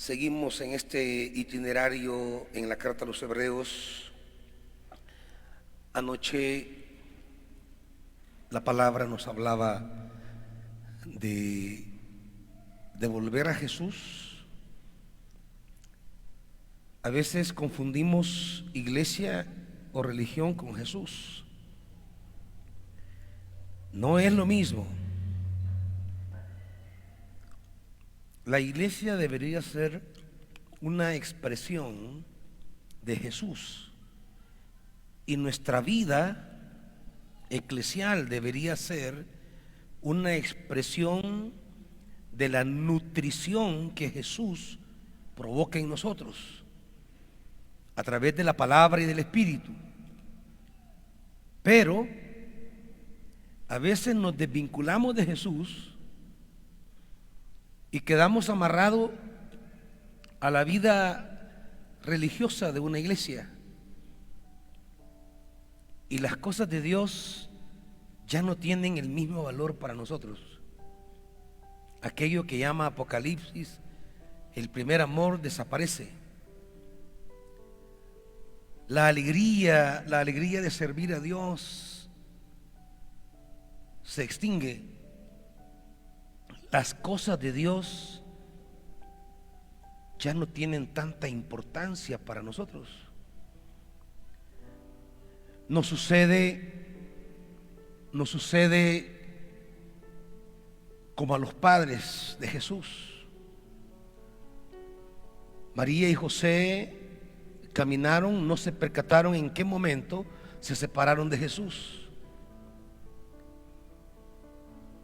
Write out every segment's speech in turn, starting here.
Seguimos en este itinerario en la carta a los Hebreos. Anoche la palabra nos hablaba de volver a Jesús. A veces confundimos iglesia o religión con Jesús. No es lo mismo. La iglesia debería ser una expresión de Jesús y nuestra vida eclesial debería ser una expresión de la nutrición que Jesús provoca en nosotros a través de la palabra y del Espíritu. Pero a veces nos desvinculamos de Jesús y quedamos amarrados a la vida religiosa de una iglesia. Y las cosas de Dios ya no tienen el mismo valor para nosotros. Aquello que llama Apocalipsis, el primer amor desaparece. La alegría de servir a Dios se extingue. Las cosas de Dios ya no tienen tanta importancia para nosotros. Nos sucede como a los padres de Jesús. María y José caminaron, no se percataron en qué momento se separaron de Jesús.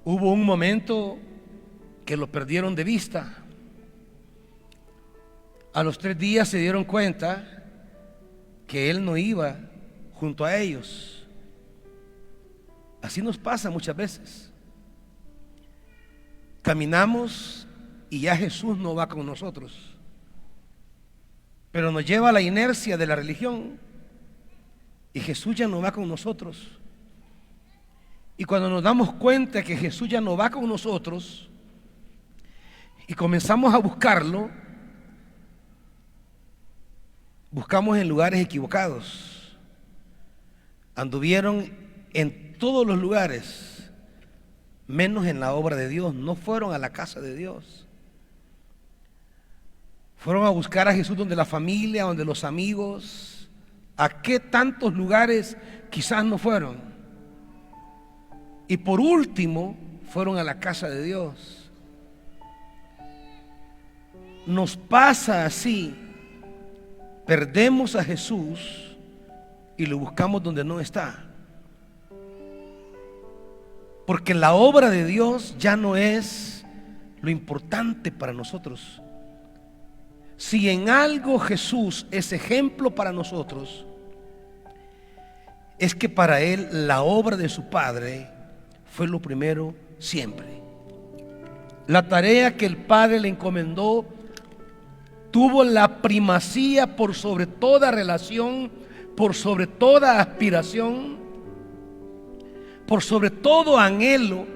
Hubo un momento que lo perdieron de vista. A los 3 días se dieron cuenta que Él no iba junto a ellos. Así nos pasa muchas veces. Caminamos y ya Jesús no va con nosotros, pero nos lleva a la inercia de la religión y Jesús ya no va con nosotros. Y cuando nos damos cuenta que Jesús ya no va con nosotros y comenzamos a buscarlo, buscamos en lugares equivocados. Anduvieron en todos los lugares, menos en la obra de Dios. No fueron a la casa de Dios. Fueron a buscar a Jesús donde la familia, donde los amigos. ¿A qué tantos lugares quizás no fueron? Y por último, fueron a la casa de Dios. Nos pasa así. Perdemos a Jesús y lo buscamos donde no está. Porque la obra de Dios ya no es lo importante para nosotros. Si en algo Jesús es ejemplo para nosotros, es que para Él la obra de su Padre fue lo primero siempre. La tarea que el Padre le encomendó tuvo la primacía por sobre toda relación, por sobre toda aspiración, por sobre todo anhelo,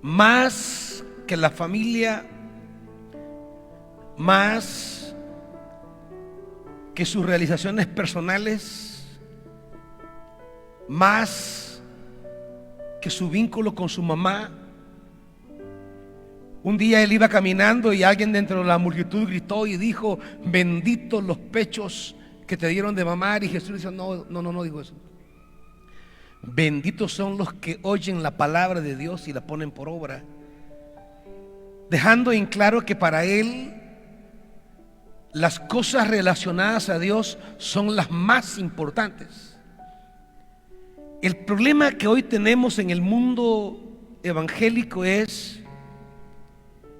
más que la familia, más que sus realizaciones personales, más que su vínculo con su mamá. Un día él iba caminando y alguien dentro de la multitud gritó y dijo: benditos los pechos que te dieron de mamar. Y Jesús dijo: no dijo eso. Benditos son los que oyen la palabra de Dios y la ponen por obra, dejando en claro que para él las cosas relacionadas a Dios son las más importantes. El problema que hoy tenemos en el mundo evangélico es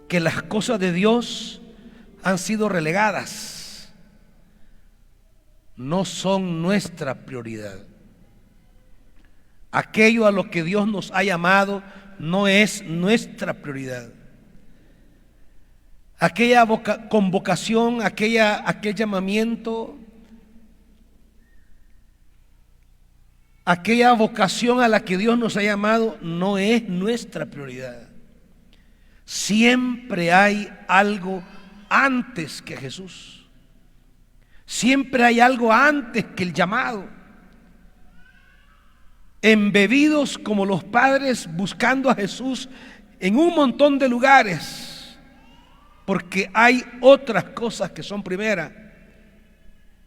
que las cosas de Dios han sido relegadas, no son nuestra prioridad. Aquello a lo que Dios nos ha llamado no es nuestra prioridad. Aquella convocación, aquel llamamiento, aquella vocación a la que Dios nos ha llamado no es nuestra prioridad. Siempre hay algo antes que Jesús. Siempre hay algo antes que el llamado. Embebidos como los padres buscando a Jesús en un montón de lugares, porque hay otras cosas que son primeras.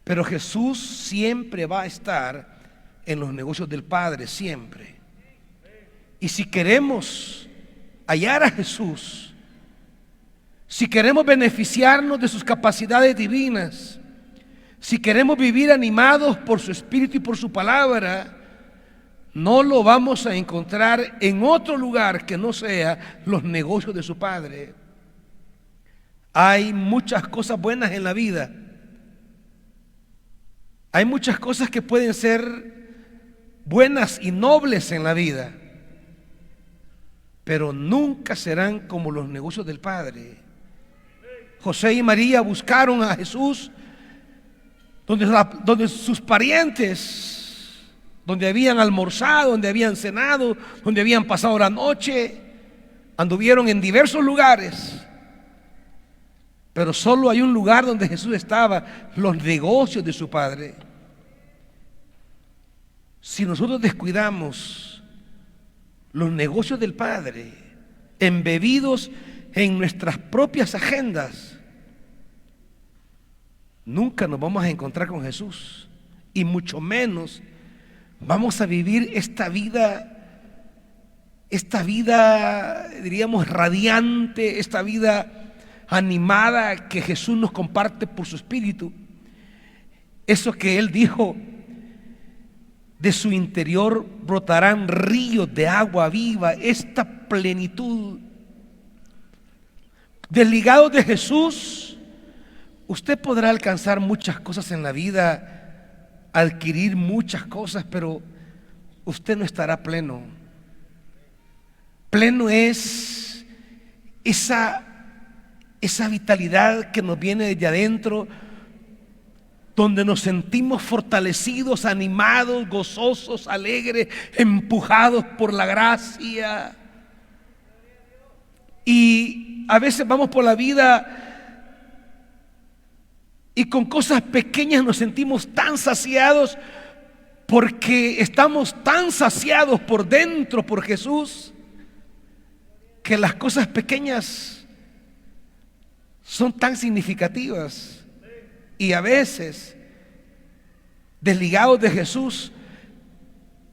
Pero Jesús siempre va a estar en los negocios del Padre, siempre. Y si queremos hallar a Jesús, si queremos beneficiarnos de sus capacidades divinas, si queremos vivir animados por su Espíritu y por su palabra, no lo vamos a encontrar en otro lugar que no sea los negocios de su Padre. Hay muchas cosas buenas en la vida. Hay muchas cosas que pueden ser buenas y nobles en la vida, pero nunca serán como los negocios del Padre. José y María buscaron a Jesús donde sus parientes, donde habían almorzado, donde habían cenado, donde habían pasado la noche, anduvieron en diversos lugares. Pero solo hay un lugar donde Jesús estaba: los negocios de su Padre. Si nosotros descuidamos los negocios del Padre, embebidos en nuestras propias agendas, nunca nos vamos a encontrar con Jesús, y mucho menos vamos a vivir esta vida, diríamos, radiante, esta vida animada que Jesús nos comparte por su Espíritu. Eso que Él dijo: de su interior brotarán ríos de agua viva. Esta plenitud. Desligado de Jesús, usted podrá alcanzar muchas cosas en la vida, adquirir muchas cosas, pero usted no estará pleno. Pleno es esa vitalidad que nos viene desde adentro, donde nos sentimos fortalecidos, animados, gozosos, alegres, empujados por la gracia. Y a veces vamos por la vida y con cosas pequeñas nos sentimos tan saciados, porque estamos tan saciados por dentro por Jesús, que las cosas pequeñas son tan significativas. Y a veces, desligados de Jesús,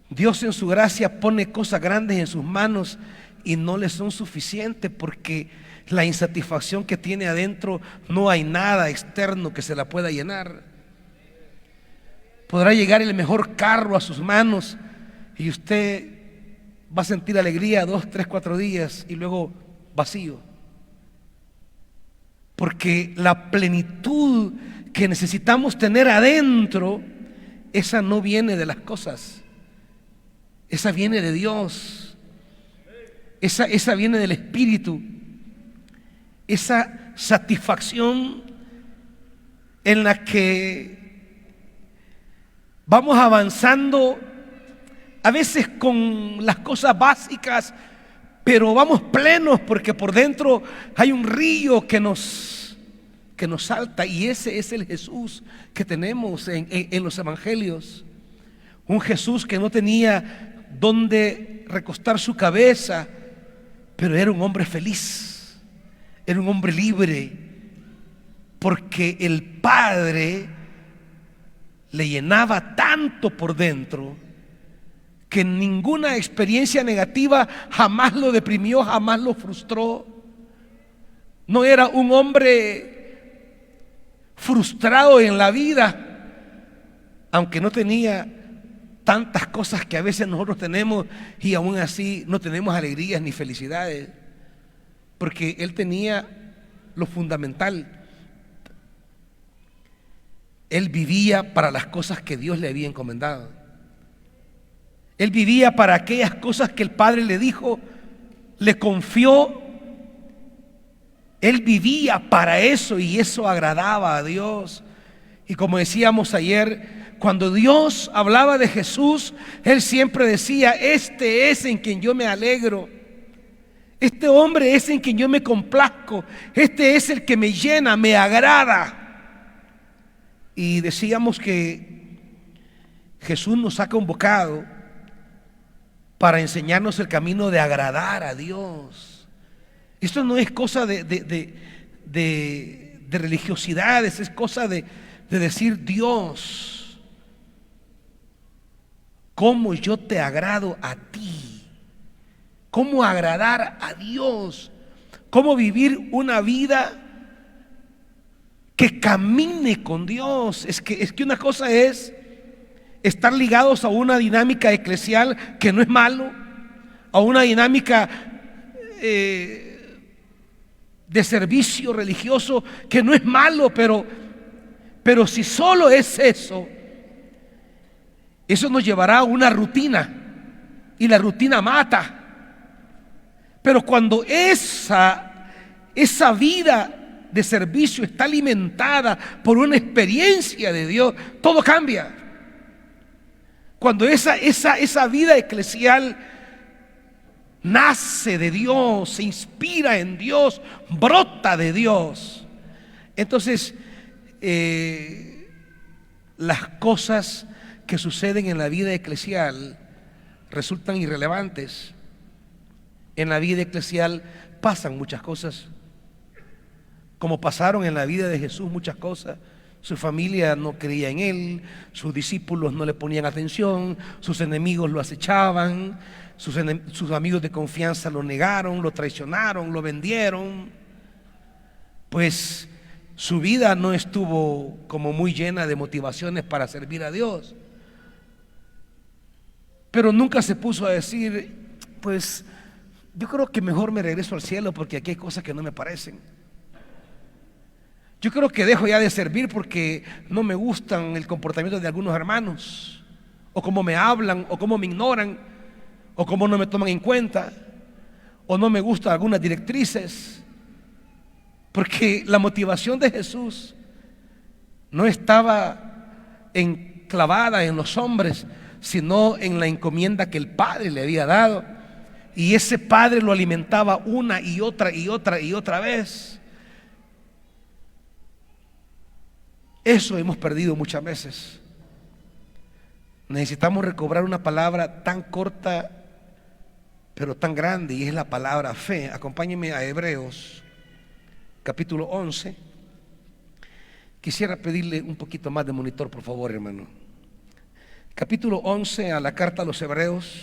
Dios en su gracia pone cosas grandes en sus manos y no les son suficientes, porque la insatisfacción que tiene adentro, no hay nada externo que se la pueda llenar. Podrá llegar el mejor carro a sus manos y usted va a sentir alegría 2, 3, 4 días y luego vacío, porque la plenitud que necesitamos tener adentro, esa no viene de las cosas, esa viene de Dios, esa viene del Espíritu. Esa satisfacción en la que vamos avanzando, a veces con las cosas básicas, pero vamos plenos, porque por dentro hay un río que nos salta, y ese es el Jesús que tenemos en los evangelios. Un Jesús que no tenía dónde recostar su cabeza, pero era un hombre feliz, era un hombre libre, porque el Padre le llenaba tanto por dentro que ninguna experiencia negativa jamás lo deprimió, jamás lo frustró. No era un hombre frustrado en la vida, aunque no tenía tantas cosas que a veces nosotros tenemos, y aún así no tenemos alegrías ni felicidades, porque él tenía lo fundamental. Él vivía para las cosas que Dios le había encomendado. Él vivía para aquellas cosas que el Padre le dijo, le confió. Él vivía para eso, y eso agradaba a Dios. Y como decíamos ayer, cuando Dios hablaba de Jesús, Él siempre decía: este es en quien yo me alegro, Este hombre es en quien yo me complazco. Este es el que me llena, me agrada. Y decíamos que Jesús nos ha convocado para enseñarnos el camino de agradar a Dios. Esto no es cosa de religiosidades, es cosa de decir: Dios, ¿cómo yo te agrado a ti? ¿Cómo agradar a Dios? ¿Cómo vivir una vida que camine con Dios? Es que una cosa es estar ligados a una dinámica eclesial, que no es malo, a una dinámica de servicio religioso, que no es malo, pero si solo es eso, eso nos llevará a una rutina, y la rutina mata. Pero cuando esa vida de servicio está alimentada por una experiencia de Dios, todo cambia. Cuando esa vida eclesial nace de Dios, se inspira en Dios, brota de Dios, entonces las cosas que suceden en la vida eclesial resultan irrelevantes. En la vida eclesial pasan muchas cosas, como pasaron en la vida de Jesús muchas cosas. Su familia no creía en él, sus discípulos no le ponían atención, sus enemigos lo acechaban, sus amigos de confianza lo negaron, lo traicionaron, lo vendieron. Pues su vida no estuvo como muy llena de motivaciones para servir a Dios. Pero nunca se puso a decir: pues yo creo que mejor me regreso al cielo, porque aquí hay cosas que no me parecen. Yo creo que dejo ya de servir porque no me gustan el comportamiento de algunos hermanos, o cómo me hablan, o cómo me ignoran, o cómo no me toman en cuenta, o no me gustan algunas directrices. Porque la motivación de Jesús no estaba enclavada en los hombres, sino en la encomienda que el Padre le había dado. Y ese Padre lo alimentaba una y otra y otra y otra vez. Eso hemos perdido muchas veces. Necesitamos recobrar una palabra tan corta pero tan grande, y es la palabra fe. Acompáñenme a Hebreos capítulo 11. Quisiera pedirle un poquito más de monitor, por favor, hermano. Capítulo 11, a la carta a los Hebreos.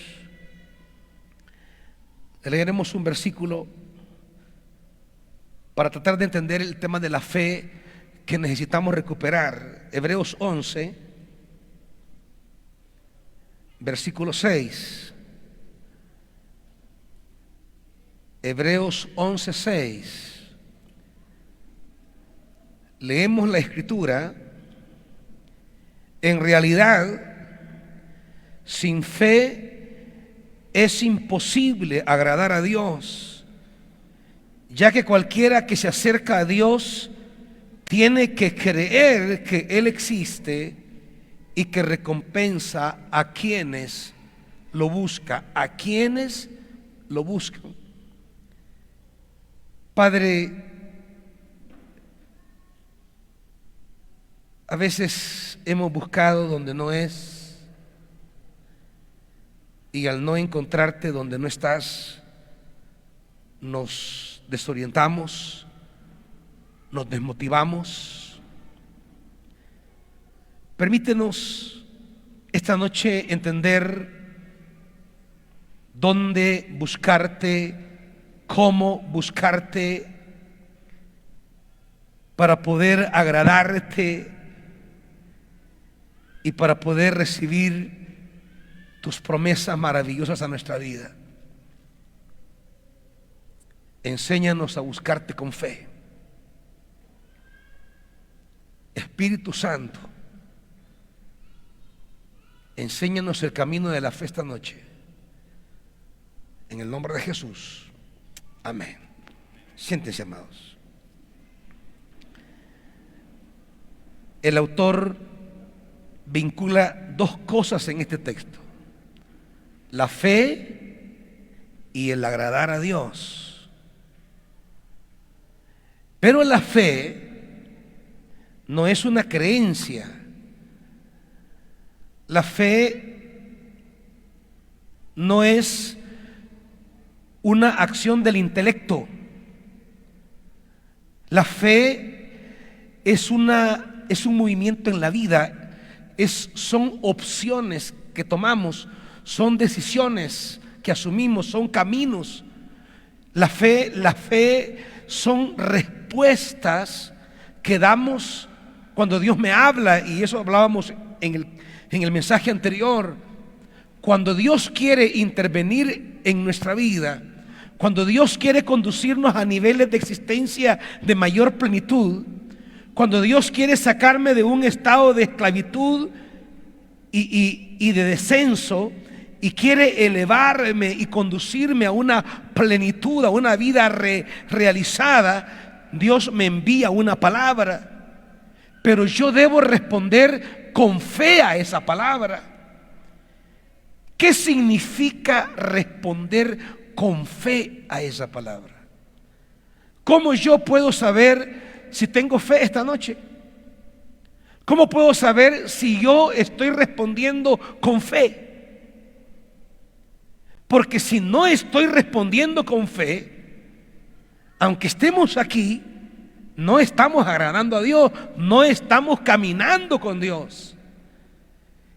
Leeremos un versículo para tratar de entender el tema de la fe que necesitamos recuperar. Hebreos 11, versículo 6. Hebreos 11, 6. Leemos la escritura: en realidad, sin fe es imposible agradar a Dios, ya que cualquiera que se acerca a Dios tiene que creer que Él existe y que recompensa a quienes lo buscan. A quienes lo buscan. Padre, a veces hemos buscado donde no es, y al no encontrarte donde no estás, nos desorientamos, nos desmotivamos. Permítenos esta noche entender dónde buscarte, cómo buscarte, para poder agradarte y para poder recibir tus promesas maravillosas a nuestra vida. Enséñanos a buscarte con fe. Espíritu Santo, enséñanos el camino de la fe esta noche. En el nombre de Jesús. Amén. Siéntense, amados. El autor vincula dos cosas en este texto: la fe y el agradar a Dios. Pero la fe no es una creencia. La fe no es una acción del intelecto. La fe es un movimiento en la vida. Son opciones que tomamos, son decisiones que asumimos, son caminos. La fe son respuestas que damos cuando Dios me habla, y eso hablábamos en el mensaje anterior. Cuando Dios quiere intervenir en nuestra vida, cuando Dios quiere conducirnos a niveles de existencia de mayor plenitud, cuando Dios quiere sacarme de un estado de esclavitud y de descenso, y quiere elevarme y conducirme a una plenitud, a una vida realizada, Dios me envía una palabra, pero yo debo responder con fe a esa palabra. ¿Qué significa responder con fe a esa palabra? ¿Cómo yo puedo saber si tengo fe esta noche? ¿Cómo puedo saber si yo estoy respondiendo con fe? Porque si no estoy respondiendo con fe, aunque estemos aquí, no estamos agradando a Dios, no estamos caminando con Dios.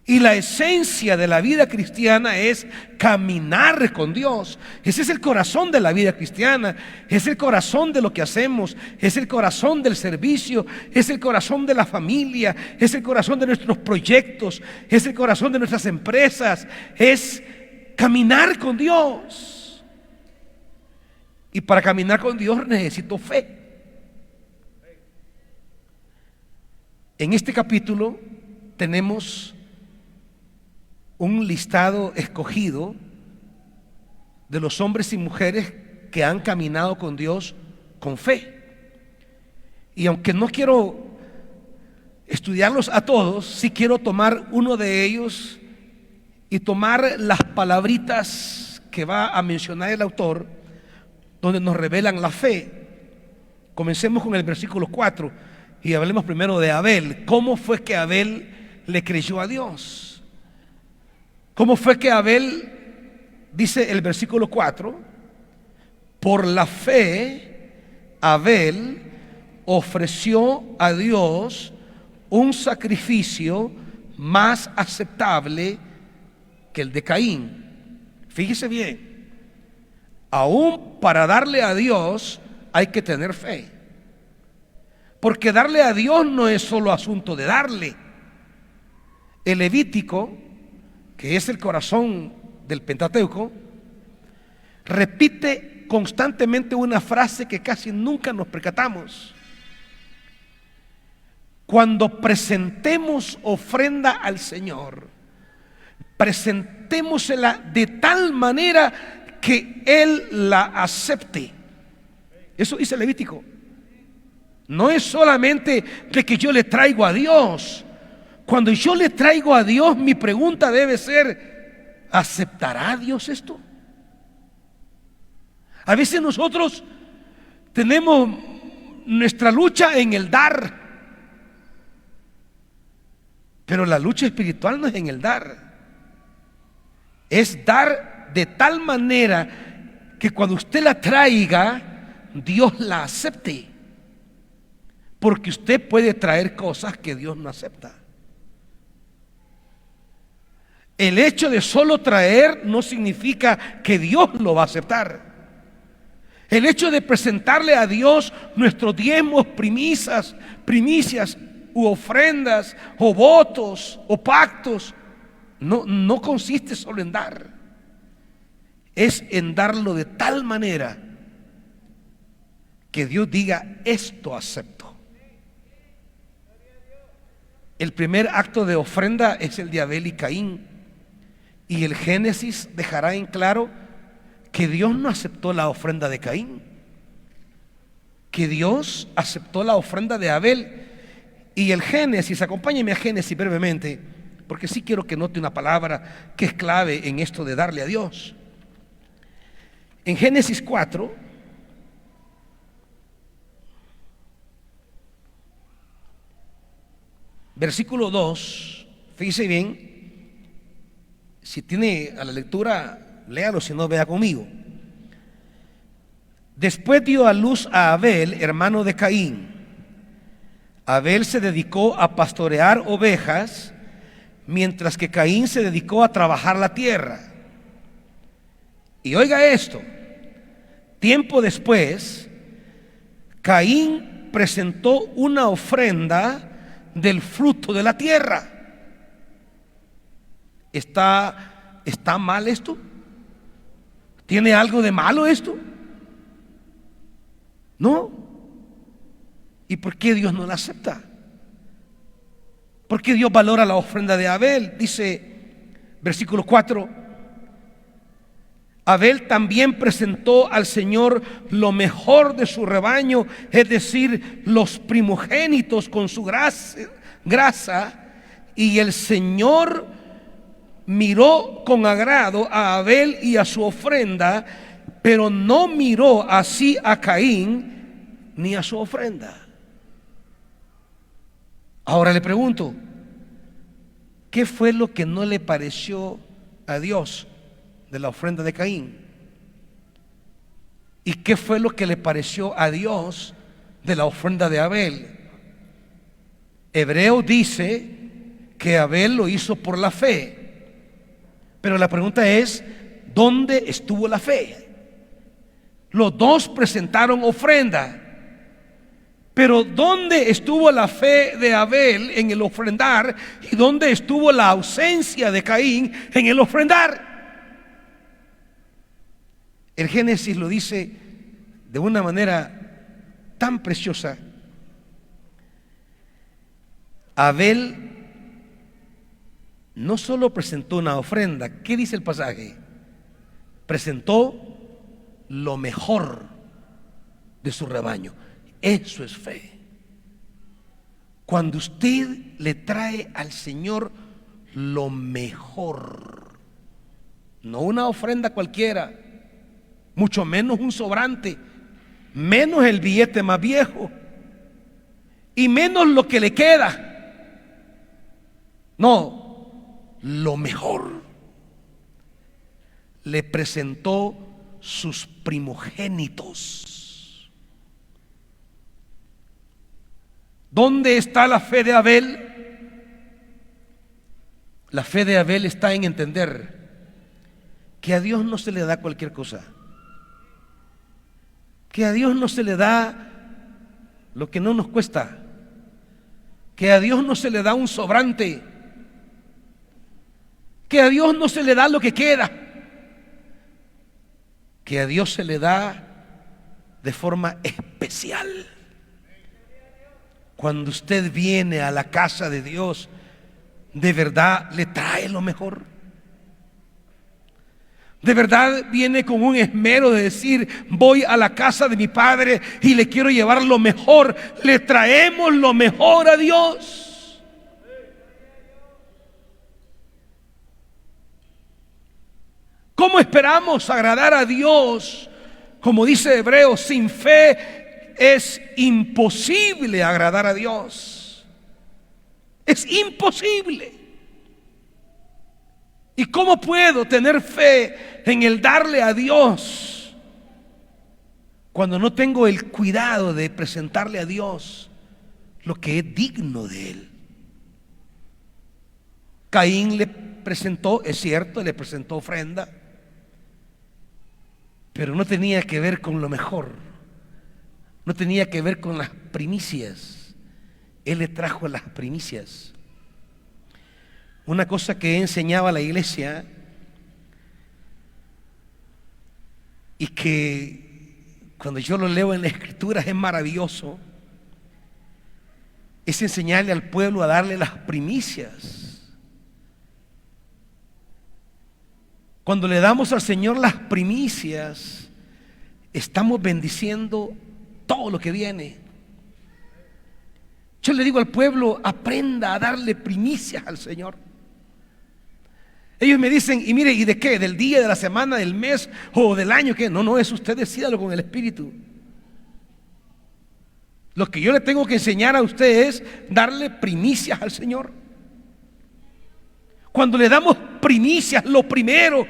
Y la esencia de la vida cristiana es caminar con Dios. Ese es el corazón de la vida cristiana, es el corazón de lo que hacemos, es el corazón del servicio, es el corazón de la familia, es el corazón de nuestros proyectos, es el corazón de nuestras empresas, es caminar con Dios. Y para caminar con Dios necesito fe. En este capítulo tenemos un listado escogido de los hombres y mujeres que han caminado con Dios con fe. Y aunque no quiero estudiarlos a todos, sí quiero tomar uno de ellos y tomar las palabritas que va a mencionar el autor, donde nos revelan la fe. Comencemos con el versículo 4 y hablemos primero de Abel. ¿Cómo fue que Abel le creyó a Dios? ¿Cómo fue que Abel, dice el versículo 4, por la fe Abel ofreció a Dios un sacrificio más aceptable que el de Caín? Fíjese bien, aún para darle a Dios hay que tener fe, porque darle a Dios no es solo asunto de darle. El Levítico, que es el corazón del Pentateuco, repite constantemente una frase que casi nunca nos percatamos. Cuando presentemos ofrenda al Señor, presentémosela de tal manera que Él la acepte. Eso dice el Levítico. No es solamente de que yo le traigo a Dios. Cuando yo le traigo a Dios, mi pregunta debe ser: ¿aceptará Dios esto? A veces nosotros tenemos nuestra lucha en el dar, pero la lucha espiritual no es en el dar. Es dar de tal manera que cuando usted la traiga, Dios la acepte. Porque usted puede traer cosas que Dios no acepta. El hecho de solo traer no significa que Dios lo va a aceptar. El hecho de presentarle a Dios nuestros diezmos, primicias u ofrendas o votos o pactos no consiste solo en dar. Es en darlo de tal manera que Dios diga: esto acepto. El primer acto de ofrenda es el de Abel y Caín, y el Génesis dejará en claro que Dios no aceptó la ofrenda de Caín, que Dios aceptó la ofrenda de Abel. Y el Génesis, acompáñenme a Génesis brevemente, porque sí quiero que note una palabra que es clave en esto de darle a Dios. En Génesis 4, versículo 2, fíjese bien, si tiene a la lectura, léalo, si no, vea conmigo. Después dio a luz a Abel, hermano de Caín. Abel se dedicó a pastorear ovejas, mientras que Caín se dedicó a trabajar la tierra. Y oiga esto, tiempo después, Caín presentó una ofrenda del fruto de la tierra. ¿Está mal esto? ¿Tiene algo de malo esto? No. ¿Y por qué Dios no la acepta? ¿Por qué Dios valora la ofrenda de Abel? Dice versículo 4: Abel también presentó al Señor lo mejor de su rebaño, es decir, los primogénitos con su grasa, y el Señor miró con agrado a Abel y a su ofrenda, pero no miró así a Caín ni a su ofrenda. Ahora le pregunto, ¿qué fue lo que no le pareció a Dios de la ofrenda de Caín? ¿Y qué fue lo que le pareció a Dios de la ofrenda de Abel? Hebreo dice que Abel lo hizo por la fe, pero la pregunta es, ¿dónde estuvo la fe? Los dos presentaron ofrenda, pero ¿dónde estuvo la fe de Abel en el ofrendar? ¿Y dónde estuvo la ausencia de Caín en el ofrendar? El Génesis lo dice de una manera tan preciosa. Abel no solo presentó una ofrenda, ¿qué dice el pasaje? Presentó lo mejor de su rebaño. Eso es fe. Cuando usted le trae al Señor lo mejor, no una ofrenda cualquiera, mucho menos un sobrante, menos el billete más viejo y menos lo que le queda. No, lo mejor. Le presentó sus primogénitos. ¿Dónde está la fe de Abel? La fe de Abel está en entender que a Dios no se le da cualquier cosa, que a Dios no se le da lo que no nos cuesta, que a Dios no se le da un sobrante, que a Dios no se le da lo que queda, que a Dios se le da de forma especial. Cuando usted viene a la casa de Dios, de verdad le trae lo mejor. De verdad viene con un esmero de decir, voy a la casa de mi Padre y le quiero llevar lo mejor. Le traemos lo mejor a Dios. ¿Cómo esperamos agradar a Dios? Como dice Hebreos, sin fe es imposible agradar a Dios. Es imposible. ¿Y cómo puedo tener fe en el darle a Dios cuando no tengo el cuidado de presentarle a Dios lo que es digno de Él? Caín le presentó, es cierto, le presentó ofrenda, pero no tenía que ver con lo mejor. No tenía que ver con las primicias. Él le trajo las primicias. Una cosa que enseñaba la iglesia y que cuando yo lo leo en las escrituras es maravilloso, es enseñarle al pueblo a darle las primicias. Cuando le damos al Señor las primicias, estamos bendiciendo todo lo que viene. Yo le digo al pueblo, aprenda a darle primicias al Señor. Ellos me dicen, y mire, ¿y de qué? ¿Del día, de la semana, del mes o del año? ¿Qué? No, eso usted decídalo con el Espíritu. Lo que yo le tengo que enseñar a usted es darle primicias al Señor. Cuando le damos primicias, lo primero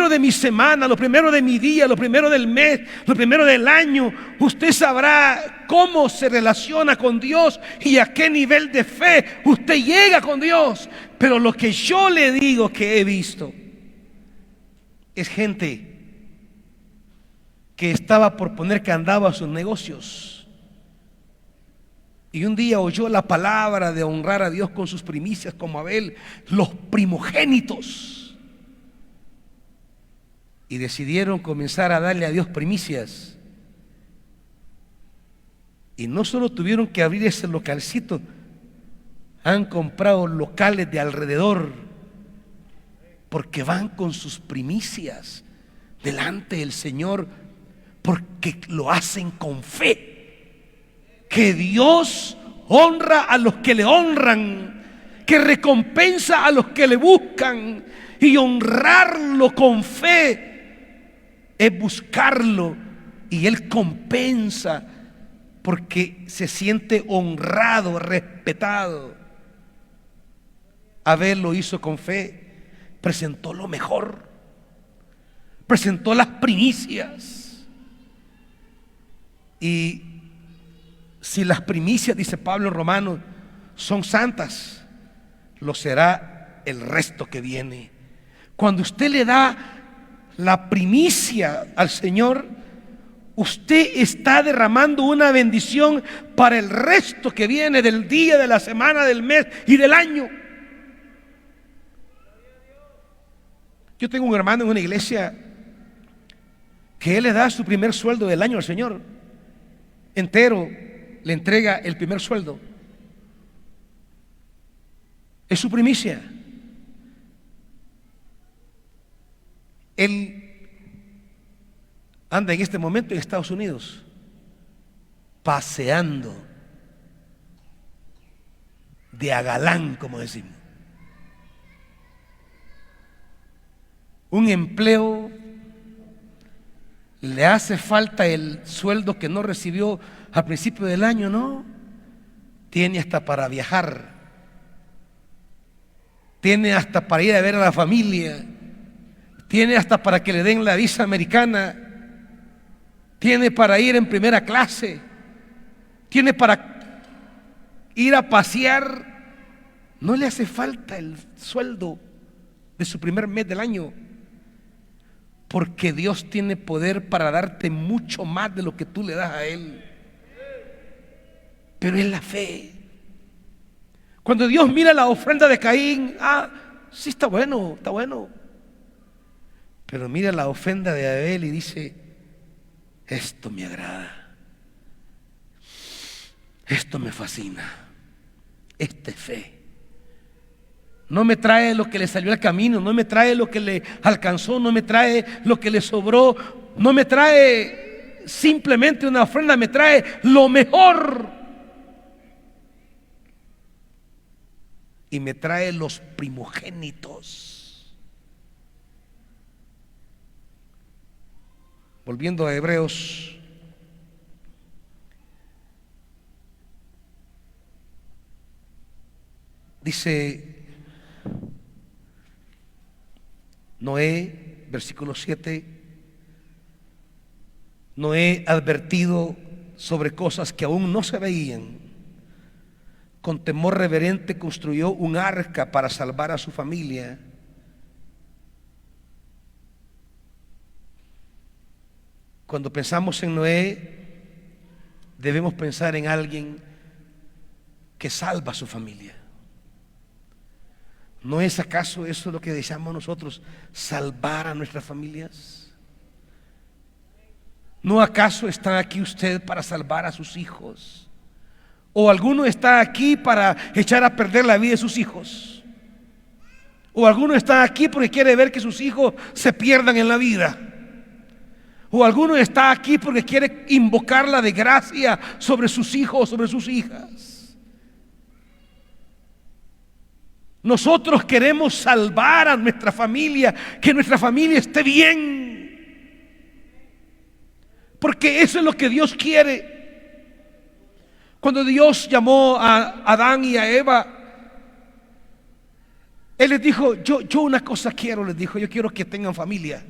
de mi semana, lo primero de mi día, lo primero del mes, lo primero del año, usted sabrá cómo se relaciona con Dios y a qué nivel de fe usted llega con Dios. Pero lo que yo le digo que he visto es gente que estaba por poner candado a sus negocios y un día oyó la palabra de honrar a Dios con sus primicias, como Abel, los primogénitos, y decidieron comenzar a darle a Dios primicias. Y no solo tuvieron que abrir ese localcito, han comprado locales de alrededor, porque van con sus primicias delante del Señor, porque lo hacen con fe. Que Dios honra a los que le honran, que recompensa a los que le buscan, y honrarlo con fe es buscarlo, y Él compensa porque se siente honrado, respetado. Abel lo hizo con fe, presentó lo mejor, presentó las primicias. Y si las primicias, dice Pablo en Romanos, son santas, lo será el resto que viene. Cuando usted le da la primicia al Señor, usted está derramando una bendición para el resto que viene, del día, de la semana, del mes y del año. Yo tengo un hermano en una iglesia que él le da su primer sueldo del año al Señor entero. Le entrega el primer sueldo. Es su primicia. Él anda en este momento en Estados Unidos, paseando de a galán, como decimos. Un empleo, le hace falta el sueldo que no recibió al principio del año, ¿no? Tiene hasta para viajar, tiene hasta para ir a ver a la familia, tiene hasta para que le den la visa americana, tiene para ir en primera clase, tiene para ir a pasear. No le hace falta el sueldo de su primer mes del año, porque Dios tiene poder para darte mucho más de lo que tú le das a Él. Pero es la fe. Cuando Dios mira la ofrenda de Caín, sí, está bueno. Pero mira la ofrenda de Abel y dice: esto me agrada, esto me fascina, esta es fe. No me trae lo que le salió al camino, no me trae lo que le alcanzó, no me trae lo que le sobró, no me trae simplemente una ofrenda, me trae lo mejor. Y me trae los primogénitos. Volviendo a Hebreos, dice Noé, versículo 7, Noé, advertido sobre cosas que aún no se veían, con temor reverente construyó un arca para salvar a su familia. Cuando pensamos en Noé, debemos pensar en alguien que salva a su familia. ¿No es acaso eso lo que deseamos nosotros, salvar a nuestras familias? ¿No acaso está aquí usted para salvar a sus hijos? ¿O alguno está aquí para echar a perder la vida de sus hijos? ¿O alguno está aquí porque quiere ver que sus hijos se pierdan en la vida? ¿O alguno está aquí porque quiere invocar la desgracia sobre sus hijos, sobre sus hijas? Nosotros queremos salvar a nuestra familia, que nuestra familia esté bien, porque eso es lo que Dios quiere. Cuando Dios llamó a Adán y a Eva, Él les dijo, yo una cosa quiero, les dijo, yo quiero que tengan familia,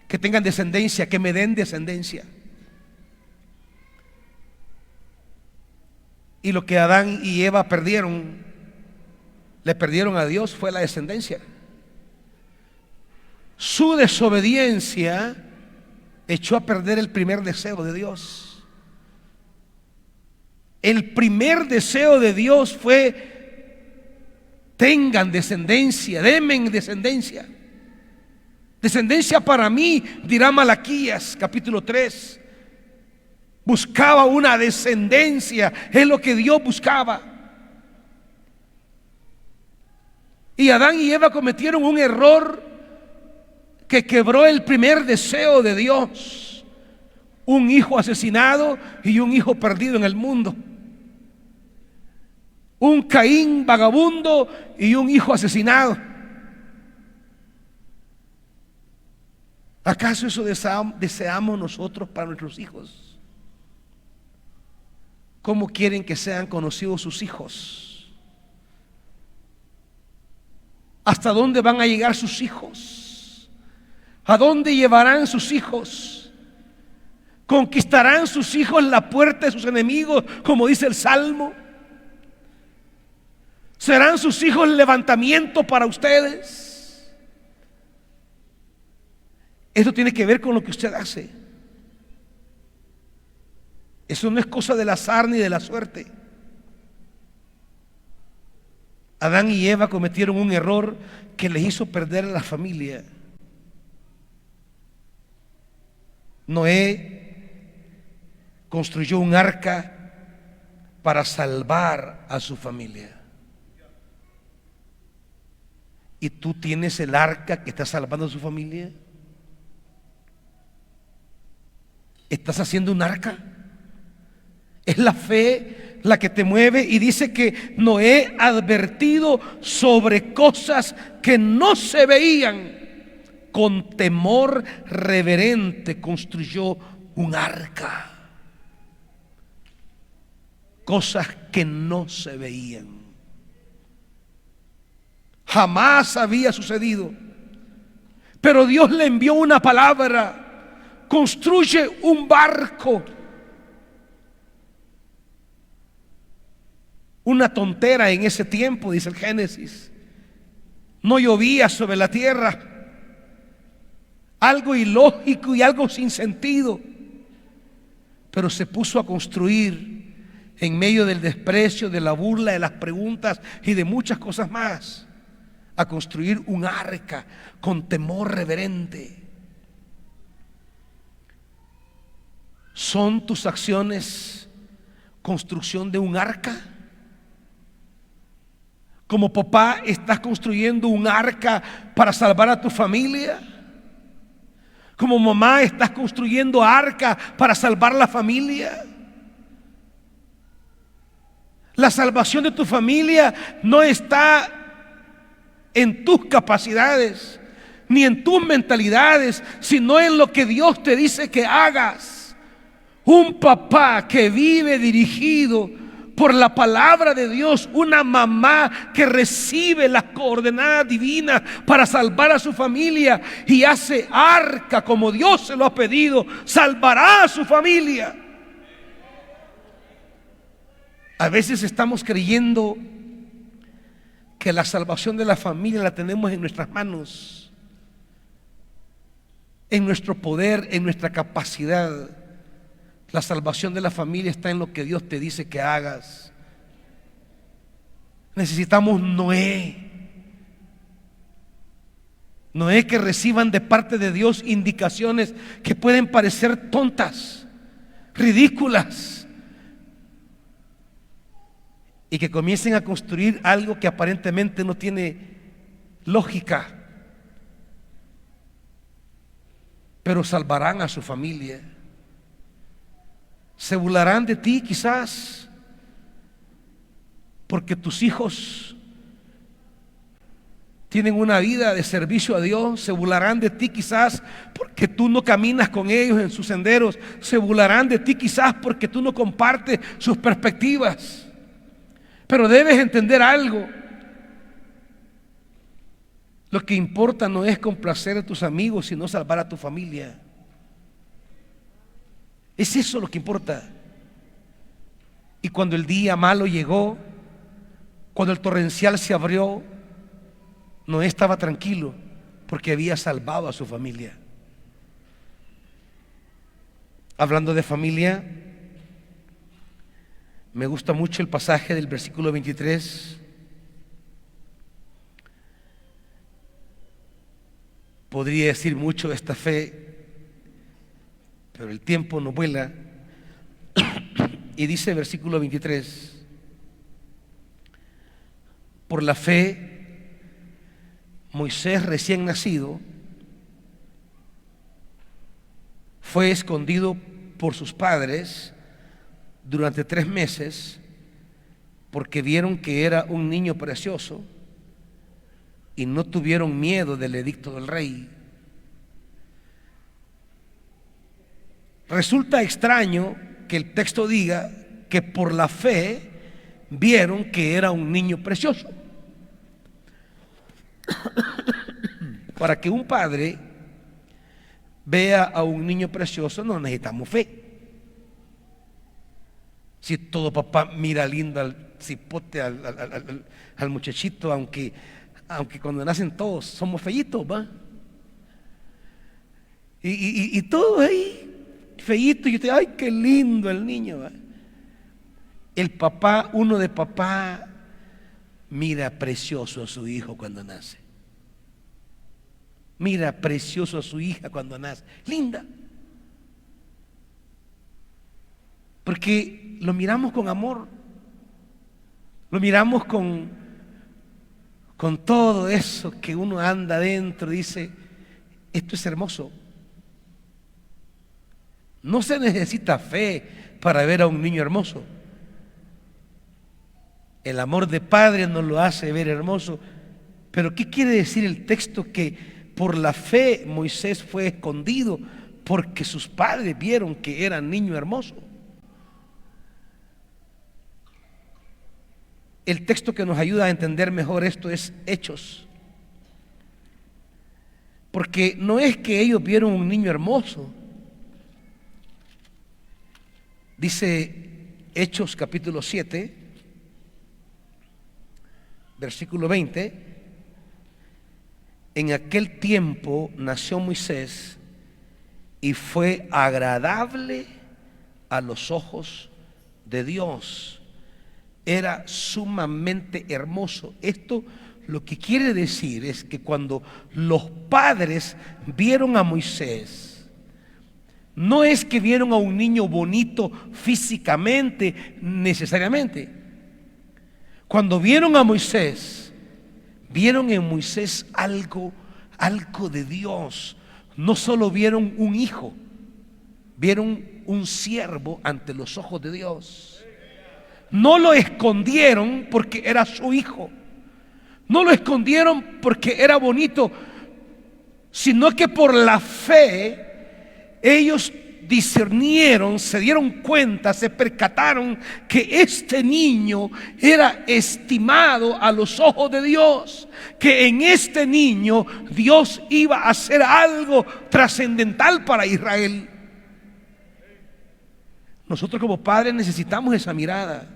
que tengan descendencia, que me den descendencia. Y lo que Adán y Eva le perdieron a Dios fue la descendencia. Su desobediencia echó a perder el primer deseo de Dios. El primer deseo de Dios fue: tengan descendencia, denme descendencia. Descendencia para mí, dirá Malaquías capítulo 3. Buscaba una descendencia, es lo que Dios buscaba. Y Adán y Eva cometieron un error que quebró el primer deseo de Dios: un hijo asesinado y un hijo perdido en el mundo. Un Caín vagabundo y un hijo asesinado. ¿Acaso eso deseamos nosotros para nuestros hijos? ¿Cómo quieren que sean conocidos sus hijos? ¿Hasta dónde van a llegar sus hijos? ¿A dónde llevarán sus hijos? ¿Conquistarán sus hijos la puerta de sus enemigos, como dice el Salmo? ¿Serán sus hijos levantamiento para ustedes? Esto tiene que ver con lo que usted hace. Eso no es cosa del azar ni de la suerte. Adán y Eva cometieron un error que les hizo perder a la familia. Noé construyó un arca para salvar a su familia. ¿Y tú tienes el arca que está salvando a su familia? ¿Estás haciendo un arca? Es la fe la que te mueve, y dice que Noé, advertido sobre cosas que no se veían, con temor reverente construyó un arca. Cosas que no se veían. Jamás había sucedido. Pero Dios le envió una palabra: construye un barco. Una tontera en ese tiempo, dice el Génesis. No llovía sobre la tierra. Algo ilógico y algo sin sentido. Pero se puso a construir en medio del desprecio, de la burla, de las preguntas y de muchas cosas más. A construir un arca con temor reverente. ¿Son tus acciones construcción de un arca? Como papá, ¿estás construyendo un arca para salvar a tu familia? Como mamá, ¿estás construyendo arca para salvar la familia? La salvación de tu familia no está en tus capacidades ni en tus mentalidades, sino en lo que Dios te dice que hagas. Un papá que vive dirigido por la palabra de Dios, una mamá que recibe las coordenadas divinas para salvar a su familia y hace arca como Dios se lo ha pedido, salvará a su familia. A veces estamos creyendo que la salvación de la familia la tenemos en nuestras manos, en nuestro poder, en nuestra capacidad. La salvación de la familia está en lo que Dios te dice que hagas. Necesitamos Noé que reciban de parte de Dios indicaciones que pueden parecer tontas, ridículas, y que comiencen a construir algo que aparentemente no tiene lógica, pero salvarán a su familia. Se burlarán de ti quizás porque tus hijos tienen una vida de servicio a Dios. Se burlarán de ti quizás porque tú no caminas con ellos en sus senderos. Se burlarán de ti quizás porque tú no compartes sus perspectivas. Pero debes entender algo. Lo que importa no es complacer a tus amigos, sino salvar a tu familia. Es eso lo que importa. Y cuando el día malo llegó, cuando el torrencial se abrió, Noé estaba tranquilo porque había salvado a su familia. Hablando de familia, me gusta mucho el pasaje del versículo 23. Podría decir mucho de esta fe, pero el tiempo no vuela. Y dice el versículo 23: por la fe, Moisés recién nacido fue escondido por sus padres durante 3 meses porque vieron que era un niño precioso y no tuvieron miedo del edicto del rey. Resulta extraño que el texto diga que por la fe vieron que era un niño precioso. Para que un padre vea a un niño precioso no necesitamos fe. Si todo papá mira lindo al cipote, al muchachito, aunque cuando nacen todos somos feitos, ¿va? Y todos ahí feíto, y usted, ay, qué lindo el niño, ¿va? El papá, uno de papá, mira precioso a su hijo cuando nace. Mira precioso a su hija cuando nace. Linda. Porque lo miramos con amor. Lo miramos con todo eso que uno anda adentro. Dice, esto es hermoso. No se necesita fe para ver a un niño hermoso. El amor de padre nos lo hace ver hermoso. Pero ¿qué quiere decir el texto? Que por la fe Moisés fue escondido porque sus padres vieron que era niño hermoso. El texto que nos ayuda a entender mejor esto es Hechos. Porque no es que ellos vieron un niño hermoso. Dice Hechos capítulo 7, versículo 20: en aquel tiempo nació Moisés y fue agradable a los ojos de Dios. Era sumamente hermoso. Esto lo que quiere decir es que cuando los padres vieron a Moisés, no es que vieron a un niño bonito físicamente necesariamente. Cuando vieron a Moisés, vieron en Moisés algo de Dios. No solo vieron un hijo, vieron un siervo ante los ojos de Dios. No lo escondieron porque era su hijo. No lo escondieron porque era bonito, sino que por la fe ellos discernieron, se dieron cuenta, se percataron que este niño era estimado a los ojos de Dios, que en este niño Dios iba a hacer algo trascendental para Israel. Nosotros como padres necesitamos esa mirada,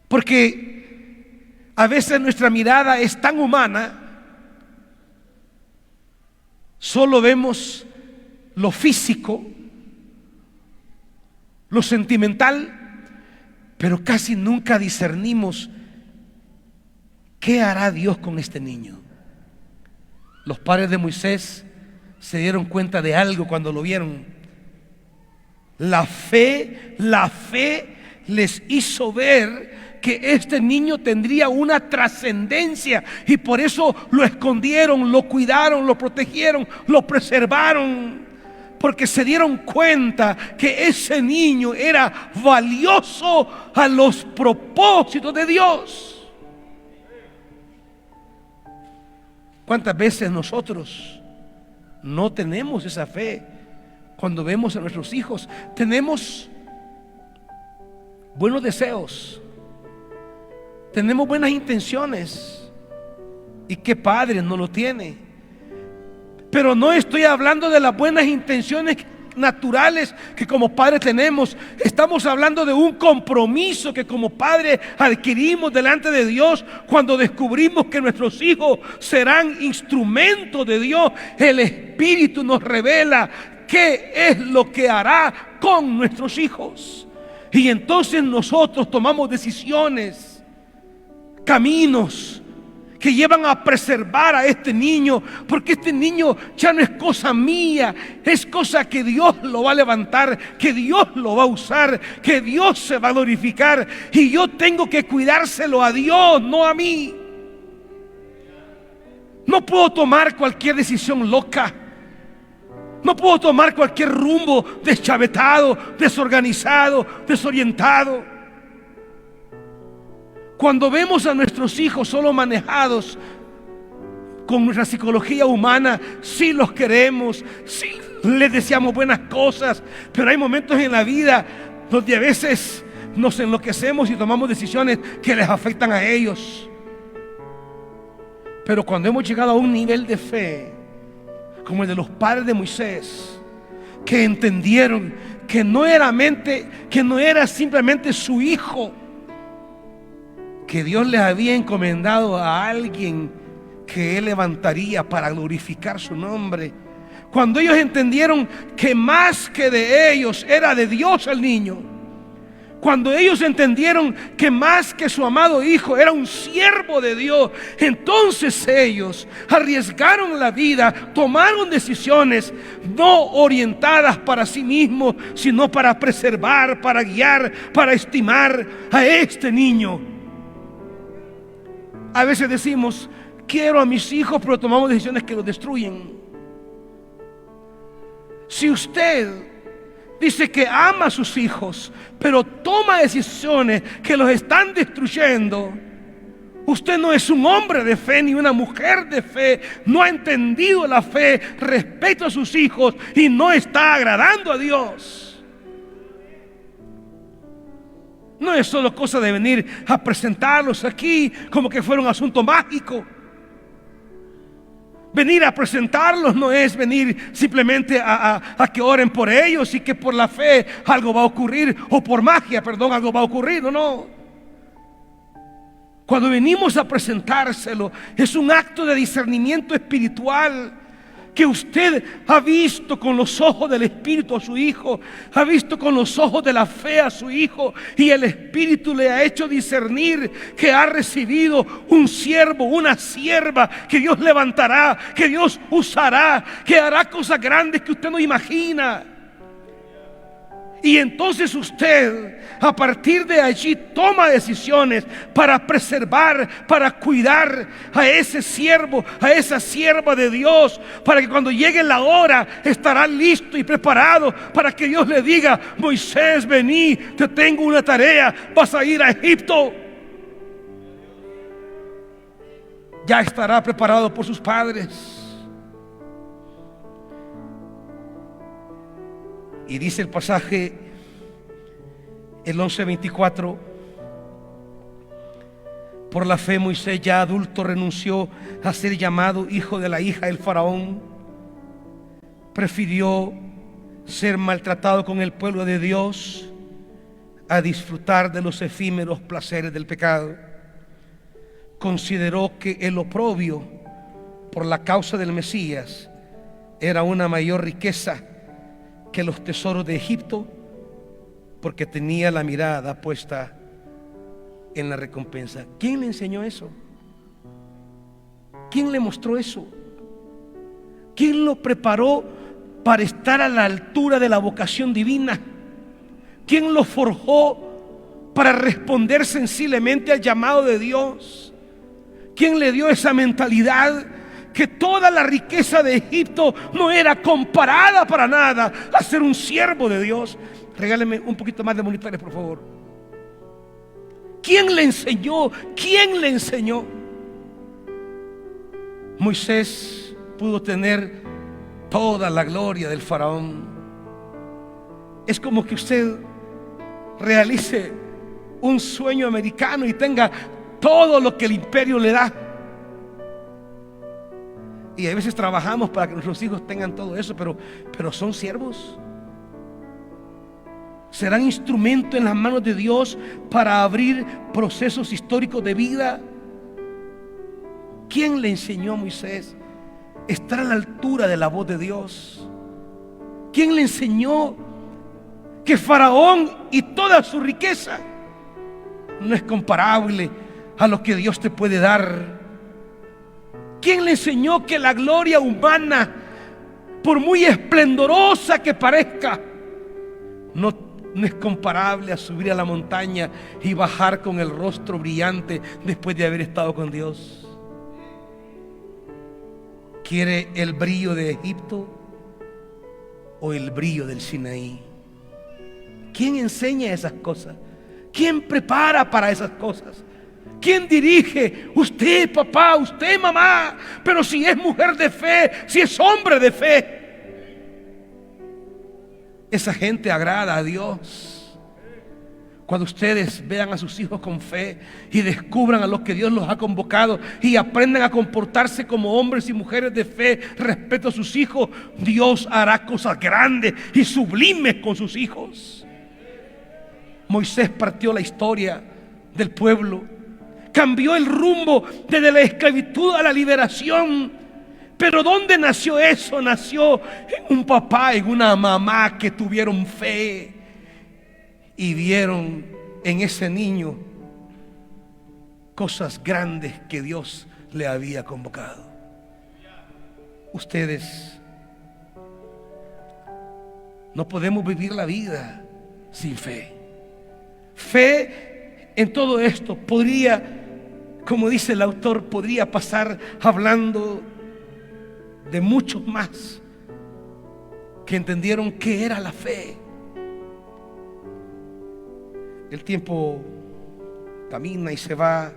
porque a veces nuestra mirada es tan humana. Solo vemos lo físico, lo sentimental, pero casi nunca discernimos qué hará Dios con este niño. Los padres de Moisés se dieron cuenta de algo cuando lo vieron. La fe les hizo ver que este niño tendría una trascendencia, y por eso lo escondieron, lo cuidaron, lo protegieron, lo preservaron, porque se dieron cuenta que ese niño era valioso a los propósitos de Dios. ¿Cuántas veces nosotros no tenemos esa fe cuando vemos a nuestros hijos? Tenemos buenos deseos, tenemos buenas intenciones, y qué padre no lo tiene. Pero no estoy hablando de las buenas intenciones naturales que como padres tenemos. Estamos hablando de un compromiso que como padres adquirimos delante de Dios cuando descubrimos que nuestros hijos serán instrumentos de Dios. El Espíritu nos revela qué es lo que hará con nuestros hijos, y entonces nosotros tomamos decisiones, caminos que llevan a preservar a este niño, porque este niño ya no es cosa mía, es cosa que Dios lo va a levantar, que Dios lo va a usar, que Dios se va a glorificar, y yo tengo que cuidárselo a Dios, no a mí. No puedo tomar cualquier decisión loca, no puedo tomar cualquier rumbo deschavetado, desorganizado, desorientado. Cuando vemos a nuestros hijos solo manejados con nuestra psicología humana, sí los queremos, sí les deseamos buenas cosas, pero hay momentos en la vida donde a veces nos enloquecemos y tomamos decisiones que les afectan a ellos. Pero cuando hemos llegado a un nivel de fe como el de los padres de Moisés, que entendieron que no era simplemente su hijo, que Dios les había encomendado a alguien que Él levantaría para glorificar su nombre. Cuando ellos entendieron que más que de ellos era de Dios el niño, cuando ellos entendieron que más que su amado hijo era un siervo de Dios, entonces ellos arriesgaron la vida, tomaron decisiones no orientadas para sí mismos, sino para preservar, para guiar, para estimar a este niño. A veces decimos, quiero a mis hijos, pero tomamos decisiones que los destruyen. Si usted dice que ama a sus hijos, pero toma decisiones que los están destruyendo, usted no es un hombre de fe ni una mujer de fe, no ha entendido la fe respecto a sus hijos y no está agradando a Dios. No es solo cosa de venir a presentarlos aquí como que fuera un asunto mágico. Venir a presentarlos no es venir simplemente a que oren por ellos y que por la fe algo va a ocurrir, o por magia, perdón, algo va a ocurrir. No. Cuando venimos a presentárselo, es un acto de discernimiento espiritual, que usted ha visto con los ojos del Espíritu a su hijo, ha visto con los ojos de la fe a su hijo, y el Espíritu le ha hecho discernir que ha recibido un siervo, una sierva que Dios levantará, que Dios usará, que hará cosas grandes que usted no imagina. Y entonces usted, a partir de allí, toma decisiones para preservar, para cuidar a ese siervo, a esa sierva de Dios, para que cuando llegue la hora estará listo y preparado para que Dios le diga: Moisés, vení, te tengo una tarea, vas a ir a Egipto. Ya estará preparado por sus padres. Y dice el pasaje, el 11:24: por la fe Moisés, ya adulto, renunció a ser llamado hijo de la hija del faraón. Prefirió ser maltratado con el pueblo de Dios a disfrutar de los efímeros placeres del pecado. Consideró que el oprobio por la causa del Mesías era una mayor riqueza que los tesoros de Egipto, porque tenía la mirada puesta en la recompensa. ¿Quién le enseñó eso? ¿Quién le mostró eso? ¿Quién lo preparó para estar a la altura de la vocación divina? ¿Quién lo forjó para responder sensiblemente al llamado de Dios? ¿Quién le dio esa mentalidad que toda la riqueza de Egipto no era comparada para nada a ser un siervo de Dios? Regáleme un poquito más de monitores, por favor. ¿Quién le enseñó? ¿Quién le enseñó? Moisés pudo tener toda la gloria del faraón. Es como que usted realice un sueño americano y tenga todo lo que el imperio le da. Y a veces trabajamos para que nuestros hijos tengan todo eso, pero son siervos. Serán instrumento en las manos de Dios para abrir procesos históricos de vida. ¿Quién le enseñó a Moisés a estar a la altura de la voz de Dios? ¿Quién le enseñó que Faraón y toda su riqueza no es comparable a lo que Dios te puede dar? ¿Quién le enseñó que la gloria humana, por muy esplendorosa que parezca, no es comparable a subir a la montaña y bajar con el rostro brillante después de haber estado con Dios? ¿Quiere el brillo de Egipto o el brillo del Sinaí? ¿Quién enseña esas cosas? ¿Quién prepara para esas cosas? ¿Quién dirige? Usted, papá, usted, mamá. Pero si es mujer de fe, si es hombre de fe, esa gente agrada a Dios. Cuando ustedes vean a sus hijos con fe y descubran a los que Dios los ha convocado y aprendan a comportarse como hombres y mujeres de fe respecto a sus hijos, Dios hará cosas grandes y sublimes con sus hijos. Moisés partió la historia del pueblo, cambió el rumbo desde la esclavitud a la liberación. Pero ¿dónde nació eso? Nació en un papá, en una mamá que tuvieron fe y vieron en ese niño cosas grandes que Dios le había convocado. Ustedes, no podemos vivir la vida sin fe. Fe en todo esto podría, como dice el autor, podría pasar hablando de muchos más que entendieron qué era la fe. El tiempo camina y se va,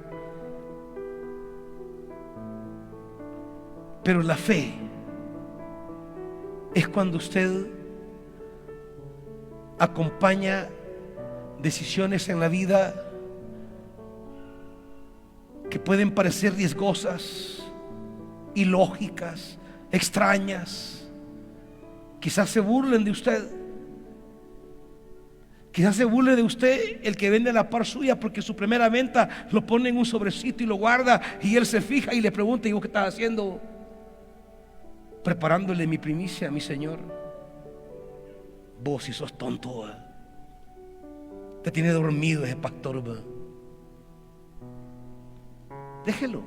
pero la fe es cuando usted acompaña decisiones en la vida que pueden parecer riesgosas, ilógicas, extrañas. Quizás se burlen de usted. Quizás se burle de usted el que vende la par suya, porque su primera venta lo pone en un sobrecito y lo guarda, y él se fija y le pregunta: ¿y vos qué estás haciendo? Preparándole mi primicia a mi Señor. Vos, si sos tonto, te tiene dormido ese pastor. Déjelo.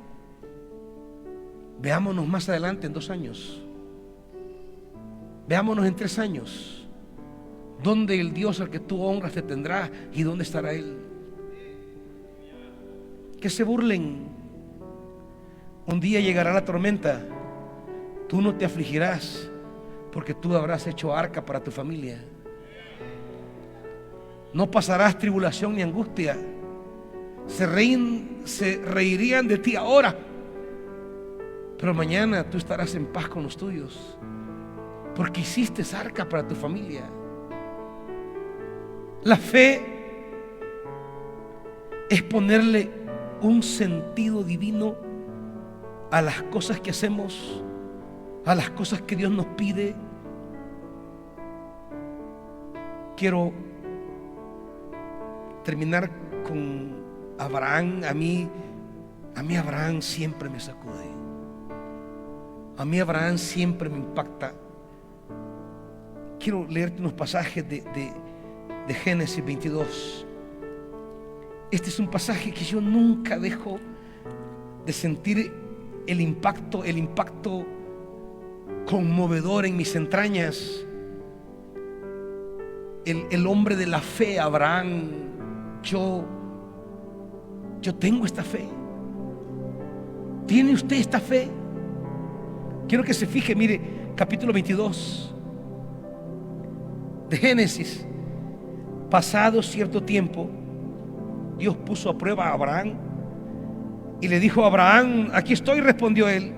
Veámonos más adelante en 2 años. Veámonos en 3 años. ¿Dónde el Dios al que tú honras te tendrá y dónde estará Él? Que se burlen. Un día llegará la tormenta. Tú no te afligirás, porque tú habrás hecho arca para tu familia. No pasarás tribulación ni angustia. Se reirían de ti ahora, pero mañana tú estarás en paz con los tuyos, porque hiciste arca para tu familia. La fe es ponerle un sentido divino a las cosas que hacemos, a las cosas que Dios nos pide. Quiero terminar con Abraham. A mí Abraham siempre me sacude. A mí Abraham siempre me impacta. Quiero leerte unos pasajes de Génesis 22. Este es un pasaje que yo nunca dejo de sentir el impacto conmovedor en mis entrañas. El hombre de la fe, Abraham. Yo tengo esta fe. ¿Tiene usted esta fe? Quiero que se fije, mire, capítulo 22 de Génesis. Pasado cierto tiempo, Dios puso a prueba a Abraham y le dijo a Abraham: aquí estoy, respondió él.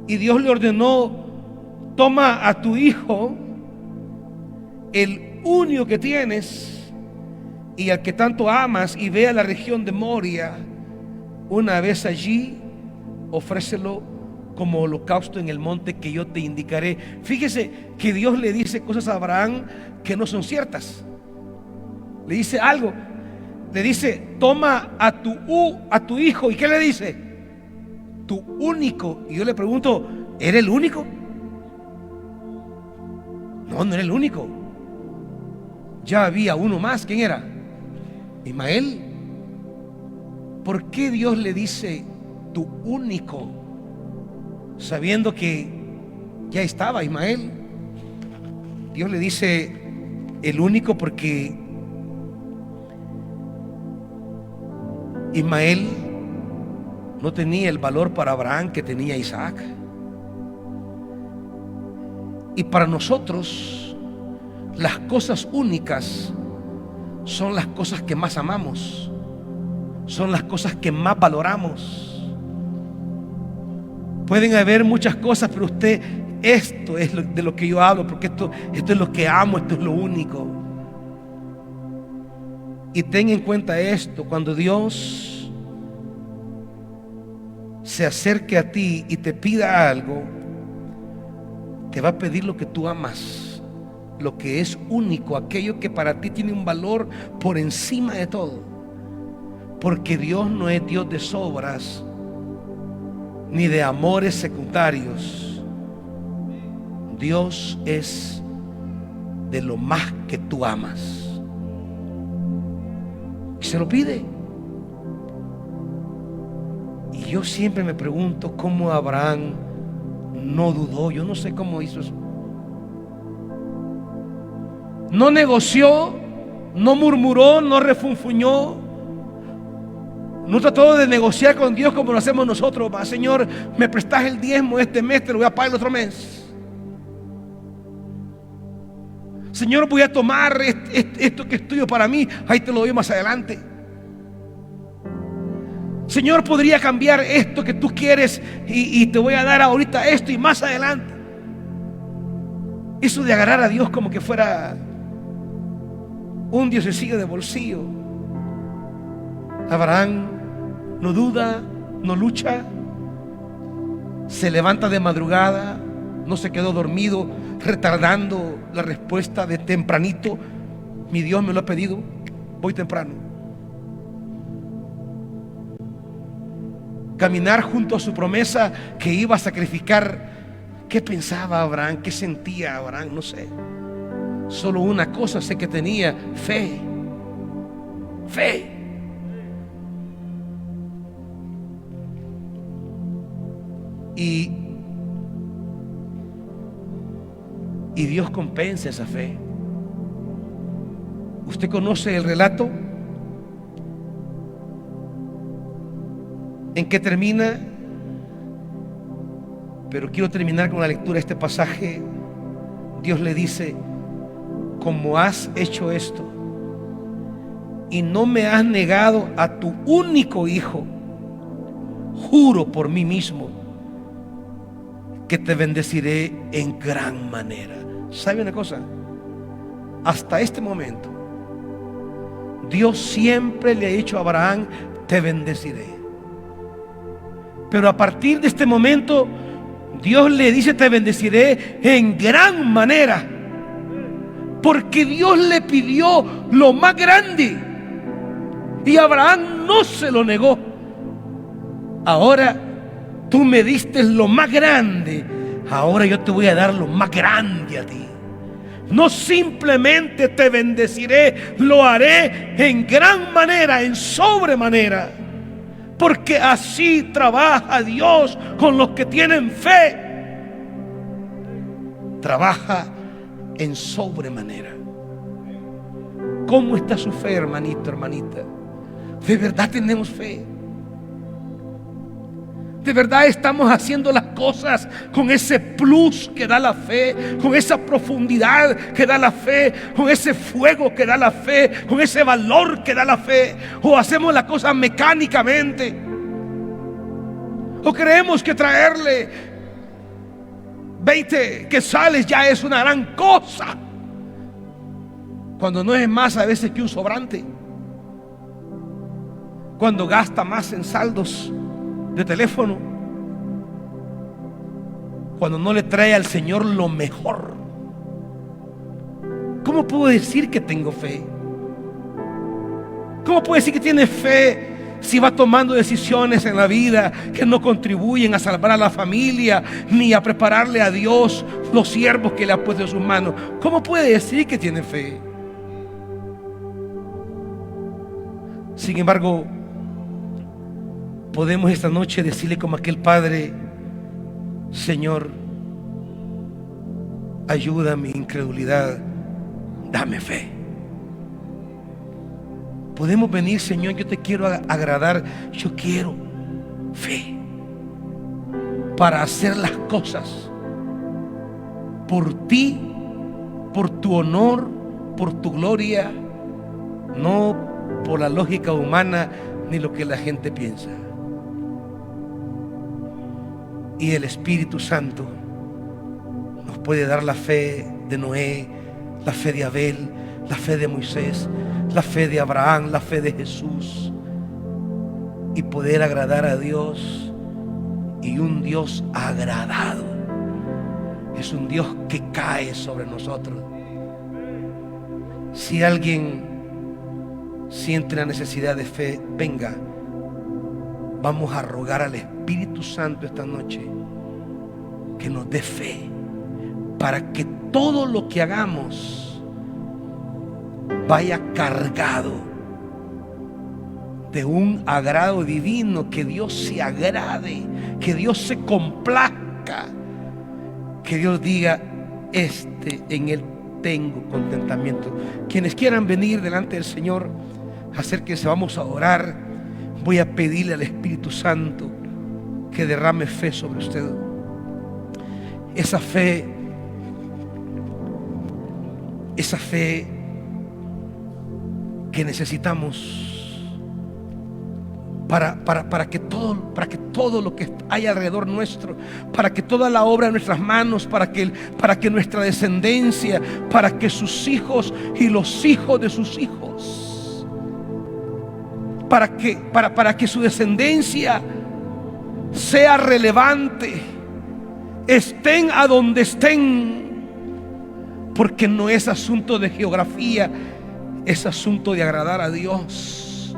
y Dios le ordenó: toma a tu hijo, el único que tienes y al que tanto amas, y ve a la región de Moria. Una vez allí, ofrécelo como holocausto en el monte que yo te indicaré. Fíjese que Dios le dice cosas a Abraham que no son ciertas. Le dice algo, le dice: toma a tu hijo. ¿Y qué le dice? Tu único. Y yo le pregunto: ¿era el único? No, no era el único. Ya había uno más. ¿Quién era? Ismael. ¿Por qué Dios le dice tu único, sabiendo que ya estaba Ismael? Dios le dice el único porque Ismael no tenía el valor para Abraham que tenía Isaac. Y para nosotros, las cosas únicas son las cosas que más amamos, son las cosas que más valoramos. Pueden haber muchas cosas, pero usted, esto es de lo que yo hablo, porque esto es lo que amo, esto es lo único. Y ten en cuenta esto: cuando Dios se acerque a ti y te pida algo, te va a pedir lo que tú amas, lo que es único, aquello que para ti tiene un valor por encima de todo. Porque Dios no es Dios de sobras ni de amores secundarios. Dios es de lo más que tú amas. Y se lo pide. Y yo siempre me pregunto cómo Abraham no dudó. Yo no sé cómo hizo eso. No negoció, no murmuró, no refunfuñó, no trató de negociar con Dios como lo hacemos nosotros. Señor, me prestas el diezmo este mes, te lo voy a pagar el otro mes. Señor, voy a tomar esto que es tuyo para mí, ahí te lo doy más adelante. Señor, podría cambiar esto que tú quieres y te voy a dar ahorita esto y más adelante. Eso de agarrar a Dios como que fuera un diosecillo de bolsillo. Abraham no duda, no lucha, se levanta de madrugada, no se quedó dormido retardando la respuesta de tempranito. Mi Dios me lo ha pedido, voy temprano. Caminar junto a su promesa que iba a sacrificar. ¿Qué pensaba Abraham? ¿Qué sentía Abraham? No sé. Solo una cosa sé que tenía: fe. Fe. Y Dios compensa esa fe. ¿Usted conoce el relato? ¿En qué termina? Pero quiero terminar con la lectura de este pasaje. Dios le dice: como has hecho esto y no me has negado a tu único hijo, juro por mí mismo que te bendeciré en gran manera. ¿Sabe una cosa? Hasta este momento Dios siempre le ha dicho a Abraham: te bendeciré. Pero a partir de este momento Dios le dice: te bendeciré en gran manera. Porque Dios le pidió lo más grande y Abraham no se lo negó. Ahora tú me diste lo más grande, ahora yo te voy a dar lo más grande a ti. No simplemente te bendeciré, lo haré en gran manera, en sobremanera. Porque así trabaja Dios con los que tienen fe. Trabaja en sobremanera. ¿Cómo está su fe, hermanito, hermanita? ¿De verdad tenemos fe? ¿De verdad estamos haciendo las cosas con ese plus que da la fe, con esa profundidad que da la fe, con ese fuego que da la fe, con ese valor que da la fe? ¿O hacemos las cosas mecánicamente? ¿O creemos que traerle 20 quetzales ya es una gran cosa, cuando no es más a veces que un sobrante, cuando gasta más en saldos de teléfono, cuando no le trae al Señor lo mejor. ¿Cómo puedo decir que tengo fe? ¿Cómo puedo decir que tiene fe si va tomando decisiones en la vida que no contribuyen a salvar a la familia ni a prepararle a Dios los siervos que le ha puesto en sus manos? ¿Cómo puede decir que tiene fe? Sin embargo, podemos esta noche decirle como aquel padre: Señor, ayuda a mi incredulidad, dame fe. Podemos venir: Señor, yo te quiero agradar, yo quiero fe para hacer las cosas por ti, por tu honor, por tu gloria, no por la lógica humana ni lo que la gente piensa. Y el Espíritu Santo nos puede dar la fe de Noé, la fe de Abel, la fe de Moisés, la fe de Abraham, la fe de Jesús, y poder agradar a Dios. Y un Dios agradado es un Dios que cae sobre nosotros. Si alguien siente la necesidad de fe, venga, vamos a rogar al Espíritu Santo esta noche que nos dé fe para que todo lo que hagamos vaya cargado de un agrado divino, que Dios se agrade, que Dios se complazca, que Dios diga: en Él tengo contentamiento. Quienes quieran venir delante del Señor, acérquense, vamos a orar. Voy a pedirle al Espíritu Santo que derrame fe sobre usted. Esa fe que necesitamos para que todo lo que hay alrededor nuestro, para que toda la obra de nuestras manos, para que nuestra descendencia, para que sus hijos y los hijos de sus hijos, para que su descendencia sea relevante, estén a donde estén, porque no es asunto de geografía, es asunto de agradar a Dios.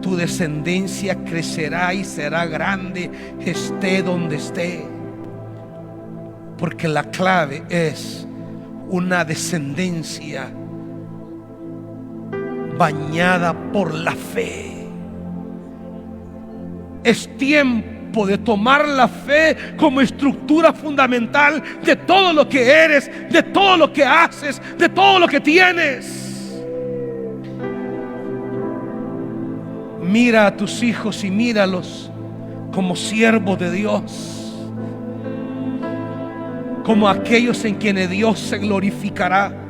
Tu descendencia crecerá y será grande, esté donde esté, porque la clave es una descendencia bañada por la fe. Es tiempo de tomar la fe como estructura fundamental de todo lo que eres, de todo lo que haces, de todo lo que tienes. Mira a tus hijos y míralos como siervos de Dios, como aquellos en quienes Dios se glorificará.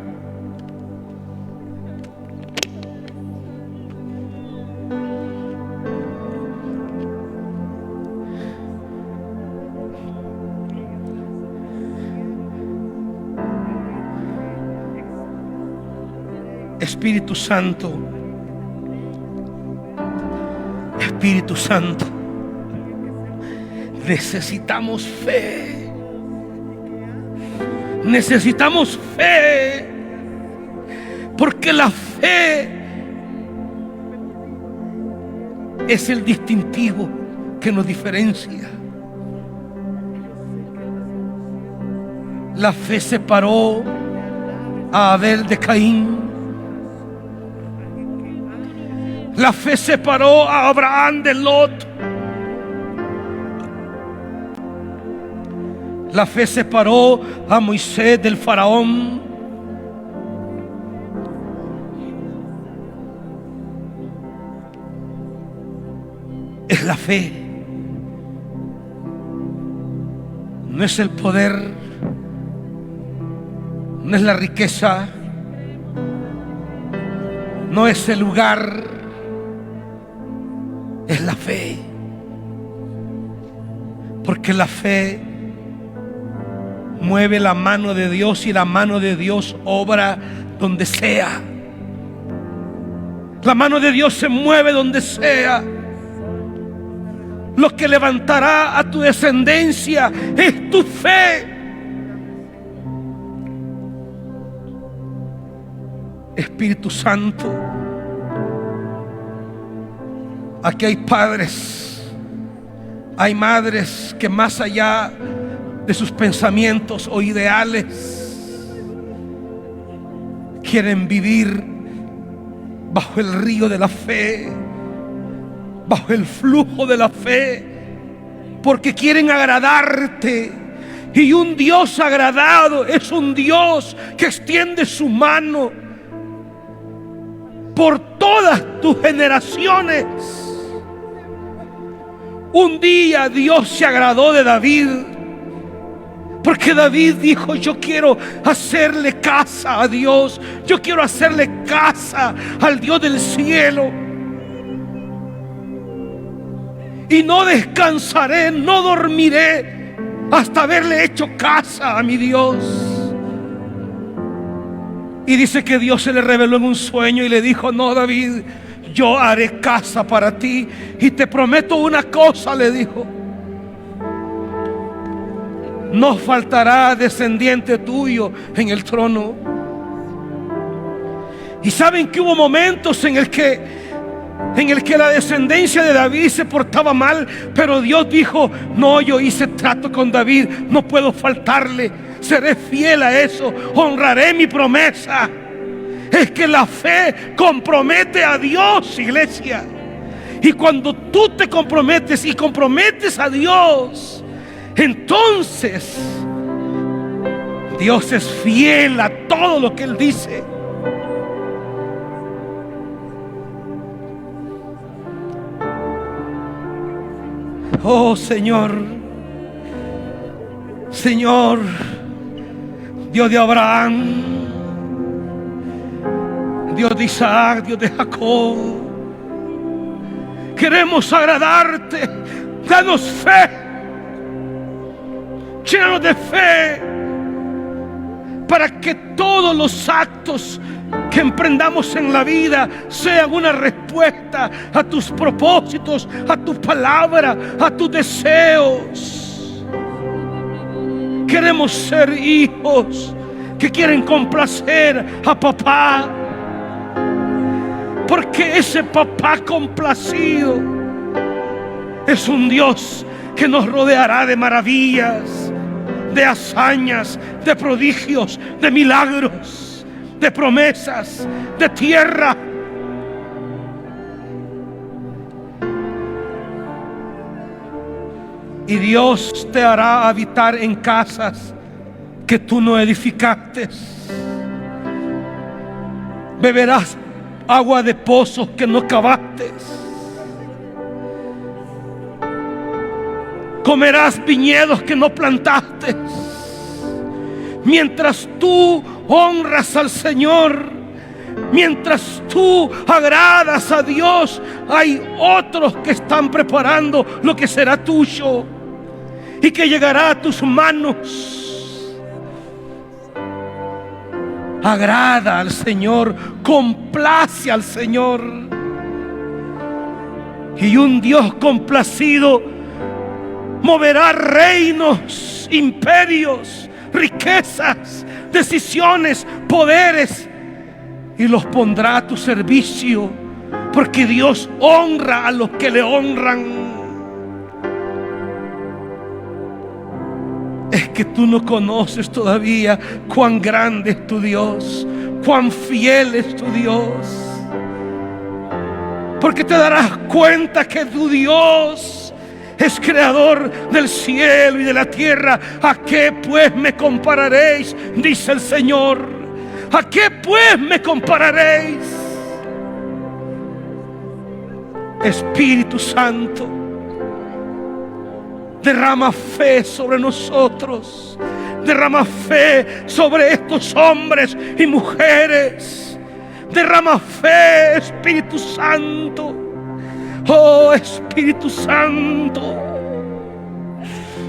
Espíritu Santo, Espíritu Santo, necesitamos fe. Necesitamos fe, porque la fe es el distintivo que nos diferencia. La fe separó a Abel de Caín. La fe separó a Abraham de Lot. La fe separó a Moisés del faraón. Es la fe. No es el poder, no es la riqueza, no es el lugar. Es la fe, porque la fe mueve la mano de Dios, y la mano de Dios obra donde sea. La mano de Dios se mueve donde sea. Lo que levantará a tu descendencia es tu fe. Espíritu Santo, aquí hay padres, hay madres que más allá de sus pensamientos o ideales quieren vivir bajo el río de la fe, bajo el flujo de la fe, porque quieren agradarte. Y un Dios agradado es un Dios que extiende su mano por todas tus generaciones. Un día Dios se agradó de David, porque David dijo: yo quiero hacerle casa a Dios, yo quiero hacerle casa al Dios del cielo, y no descansaré, no dormiré hasta haberle hecho casa a mi Dios. Y dice que Dios se le reveló en un sueño y le dijo: no, David, yo haré casa para ti, y te prometo una cosa, le dijo: no faltará descendiente tuyo en el trono. Y saben que hubo momentos en el que la descendencia de David se portaba mal, pero Dios dijo: no, yo hice trato con David, no puedo faltarle, seré fiel a eso, honraré mi promesa. Es que la fe compromete a Dios, iglesia. Y cuando tú te comprometes y comprometes a Dios, entonces Dios es fiel a todo lo que Él dice. Oh Señor, Señor, Dios de Abraham, Dios de Isaac, Dios de Jacob, queremos agradarte. Danos fe, llénanos de fe, para que todos los actos que emprendamos en la vida sean una respuesta a tus propósitos, a tu palabra, a tus deseos. Queremos ser hijos que quieren complacer a papá, porque ese papá complacido es un Dios que nos rodeará de maravillas, de hazañas, de prodigios, de milagros, de promesas, de tierra. Y Dios te hará habitar en casas que tú no edificaste. Beberás agua de pozos que no cavaste. Comerás viñedos que no plantaste. Mientras tú honras al Señor, mientras tú agradas a Dios, hay otros que están preparando lo que será tuyo y que llegará a tus manos. Agrada al Señor, complace al Señor. Y un Dios complacido moverá reinos, imperios, riquezas, decisiones, poderes, y los pondrá a tu servicio, porque Dios honra a los que le honran. Es que tú no conoces todavía cuán grande es tu Dios, cuán fiel es tu Dios, porque te darás cuenta que tu Dios es creador del cielo y de la tierra. ¿A qué pues me compararéis?, dice el Señor. ¿A qué pues me compararéis? Espíritu Santo, derrama fe sobre nosotros. Derrama fe sobre estos hombres y mujeres. Derrama fe, Espíritu Santo. Oh Espíritu Santo,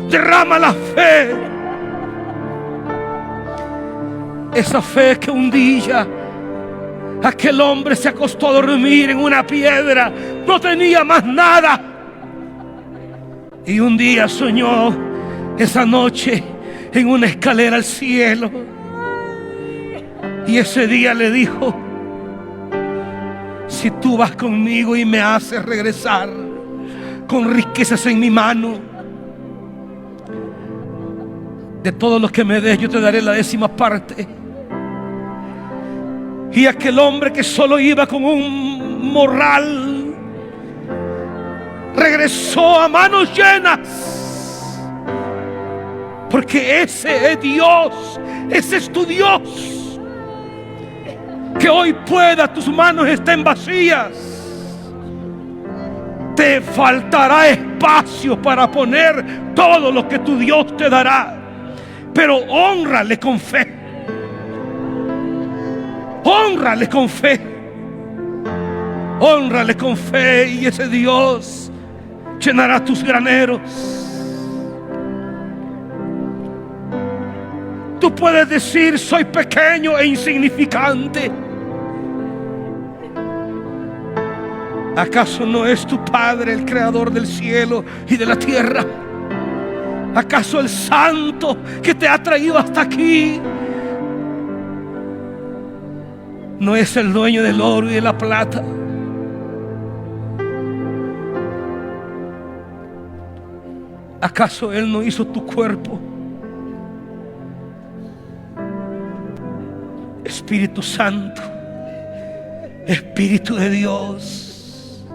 derrama la fe. Esa fe que un día aquel hombre se acostó a dormir en una piedra, no tenía más nada, y un día soñó esa noche en una escalera al cielo, y ese día le dijo: si tú vas conmigo y me haces regresar con riquezas en mi mano, de todo lo que me des yo te daré la 10ª parte. Y aquel hombre que solo iba con un morral regresó a manos llenas, porque ese es Dios, ese es tu Dios. Que hoy pueda tus manos estén vacías, te faltará espacio para poner todo lo que tu Dios te dará, pero hónrale con fe. Hónrale con fe. Hónrale con fe, y ese Dios llenará tus graneros. Tú puedes decir: soy pequeño e insignificante. ¿Acaso no es tu Padre el creador del cielo y de la tierra? ¿Acaso el Santo que te ha traído hasta aquí no es el dueño del oro y de la plata? ¿Acaso Él no hizo tu cuerpo? Espíritu Santo, Espíritu de Dios,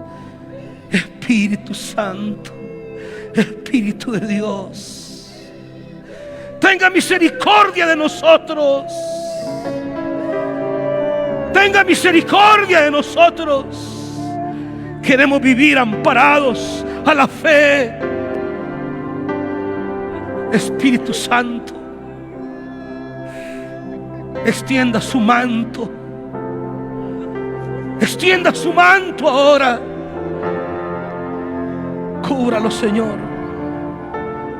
Espíritu Santo, Espíritu de Dios, tenga misericordia de nosotros. Tenga misericordia de nosotros. Queremos vivir amparados a la fe. Espíritu Santo, extienda su manto. Extienda su manto ahora. Cúbralo, Señor.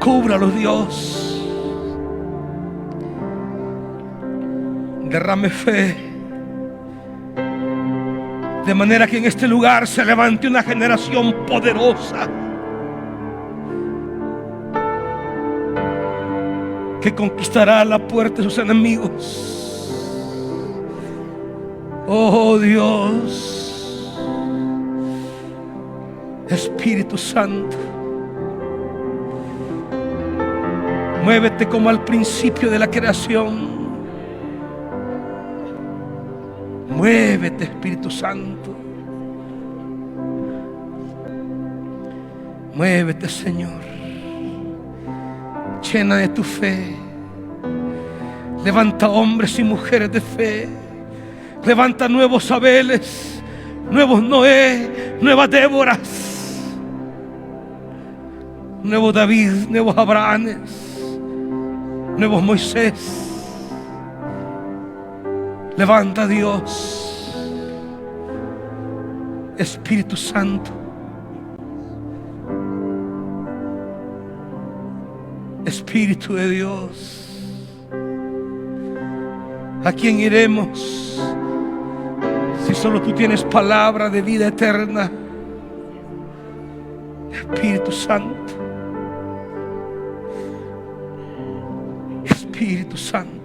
Cúbralo, Dios. Derrame fe, de manera que en este lugar se levante una generación poderosa que conquistará la puerta de sus enemigos. Oh Dios, Espíritu Santo, muévete como al principio de la creación. Muévete, Espíritu Santo. Muévete, Señor. Llena de tu fe. Levanta hombres y mujeres de fe. Levanta nuevos Abeles, nuevos Noé, nuevas Déboras, nuevo David, nuevos Abrahames, nuevos Moisés. Levanta, Dios, Espíritu Santo. Espíritu de Dios, ¿a quién iremos si solo tú tienes palabra de vida eterna? Espíritu Santo, Espíritu Santo.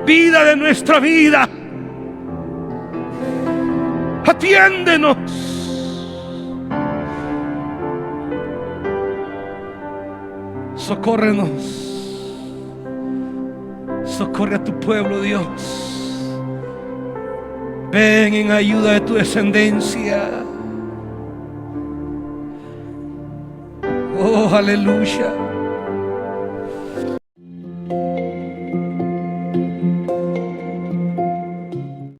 Vida de nuestra vida, atiéndenos. Socórrenos. Socorre a tu pueblo, Dios. Ven en ayuda de tu descendencia. Oh, aleluya.